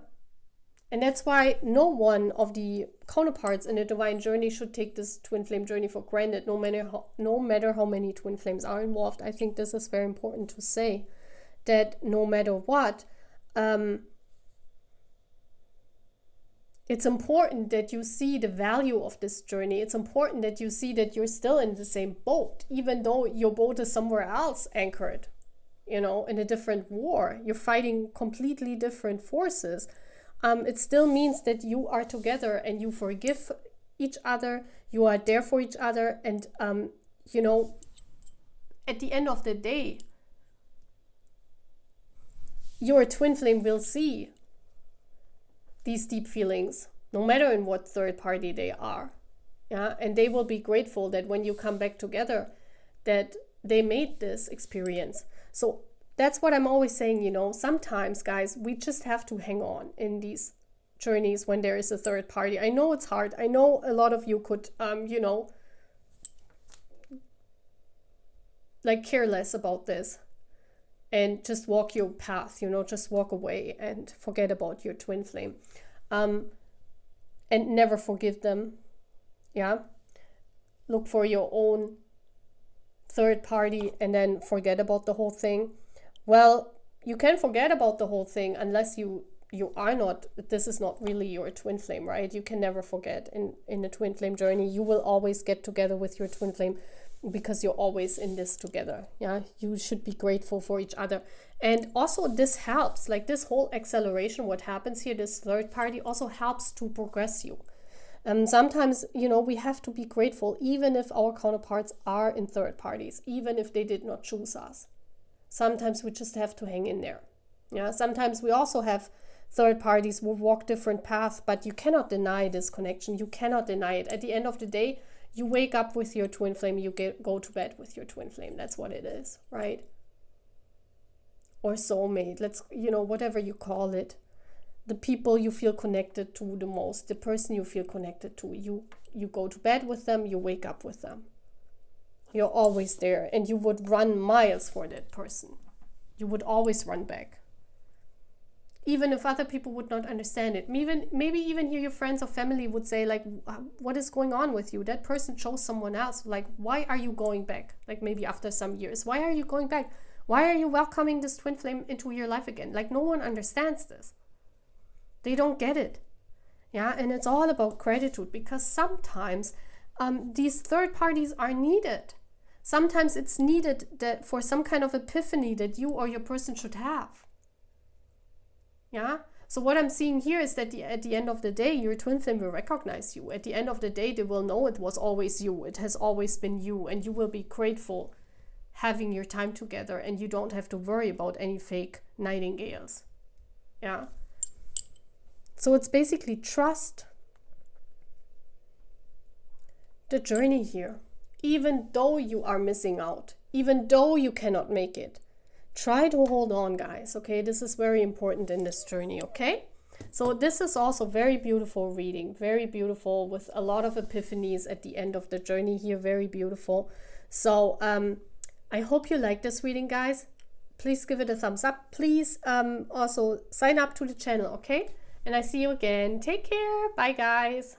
And that's why no one of the counterparts in the divine journey should take this twin flame journey for granted, no matter how many twin flames are involved. I think this is very important to say, that no matter what, it's important that you see the value of this journey. It's important that you see that you're still in the same boat, even though your boat is somewhere else anchored, you know, in a different war. You're fighting completely different forces. It still means that you are together and you forgive each other, you are there for each other, and you know, at the end of the day, your twin flame will see these deep feelings, no matter in what third party they are. Yeah, and they will be grateful that when you come back together, that they made this experience. So that's what I'm always saying, you know, sometimes, guys, we just have to hang on in these journeys when there is a third party. I know it's hard. I know a lot of you could, you know, like care less about this and just walk your path, you know, just walk away and forget about your twin flame, and never forgive them. Yeah. Look for your own third party and then forget about the whole thing. Well, you can forget about the whole thing unless you are not, this is not really your twin flame, right? You can never forget in a twin flame journey. You will always get together with your twin flame because you're always in this together. Yeah, you should be grateful for each other. And also this helps, like this whole acceleration, what happens here, this third party also helps to progress you. Sometimes, you know, we have to be grateful even if our counterparts are in third parties, even if they did not choose us. Sometimes we just have to hang in there. Yeah, sometimes we also have third parties who walk different paths, but you cannot deny this connection. You cannot deny it. At the end of the day, you wake up with your twin flame, you go to bed with your twin flame. That's what it is, right? Or soulmate, let's, you know, whatever you call it. The people you feel connected to the most, the person you feel connected to, you go to bed with them, you wake up with them. You're always there, and you would run miles for that person. You would always run back. Even if other people would not understand it. Maybe even here your friends or family would say, like, what is going on with you? That person chose someone else. Like, why are you going back? Like, maybe after some years. Why are you going back? Why are you welcoming this twin flame into your life again? Like, no one understands this. They don't get it. Yeah, and it's all about gratitude, because sometimes these third parties are needed. Sometimes it's needed that for some kind of epiphany that you or your person should have. Yeah. So what I'm seeing here is that at the end of the day, your twin flame will recognize you. At the end of the day, they will know it was always you. It has always been you, and you will be grateful having your time together, and you don't have to worry about any fake nightingales. Yeah. So it's basically trust the journey here. Even though you are missing out, even though you cannot make it, try to hold on, guys, okay? This is very important in this journey, okay? So this is also very beautiful reading, very beautiful, with a lot of epiphanies at the end of the journey here, very beautiful. So I hope you like this reading, guys. Please give it a thumbs up. Please also sign up to the channel, okay? And I see you again. Take care. Bye, guys.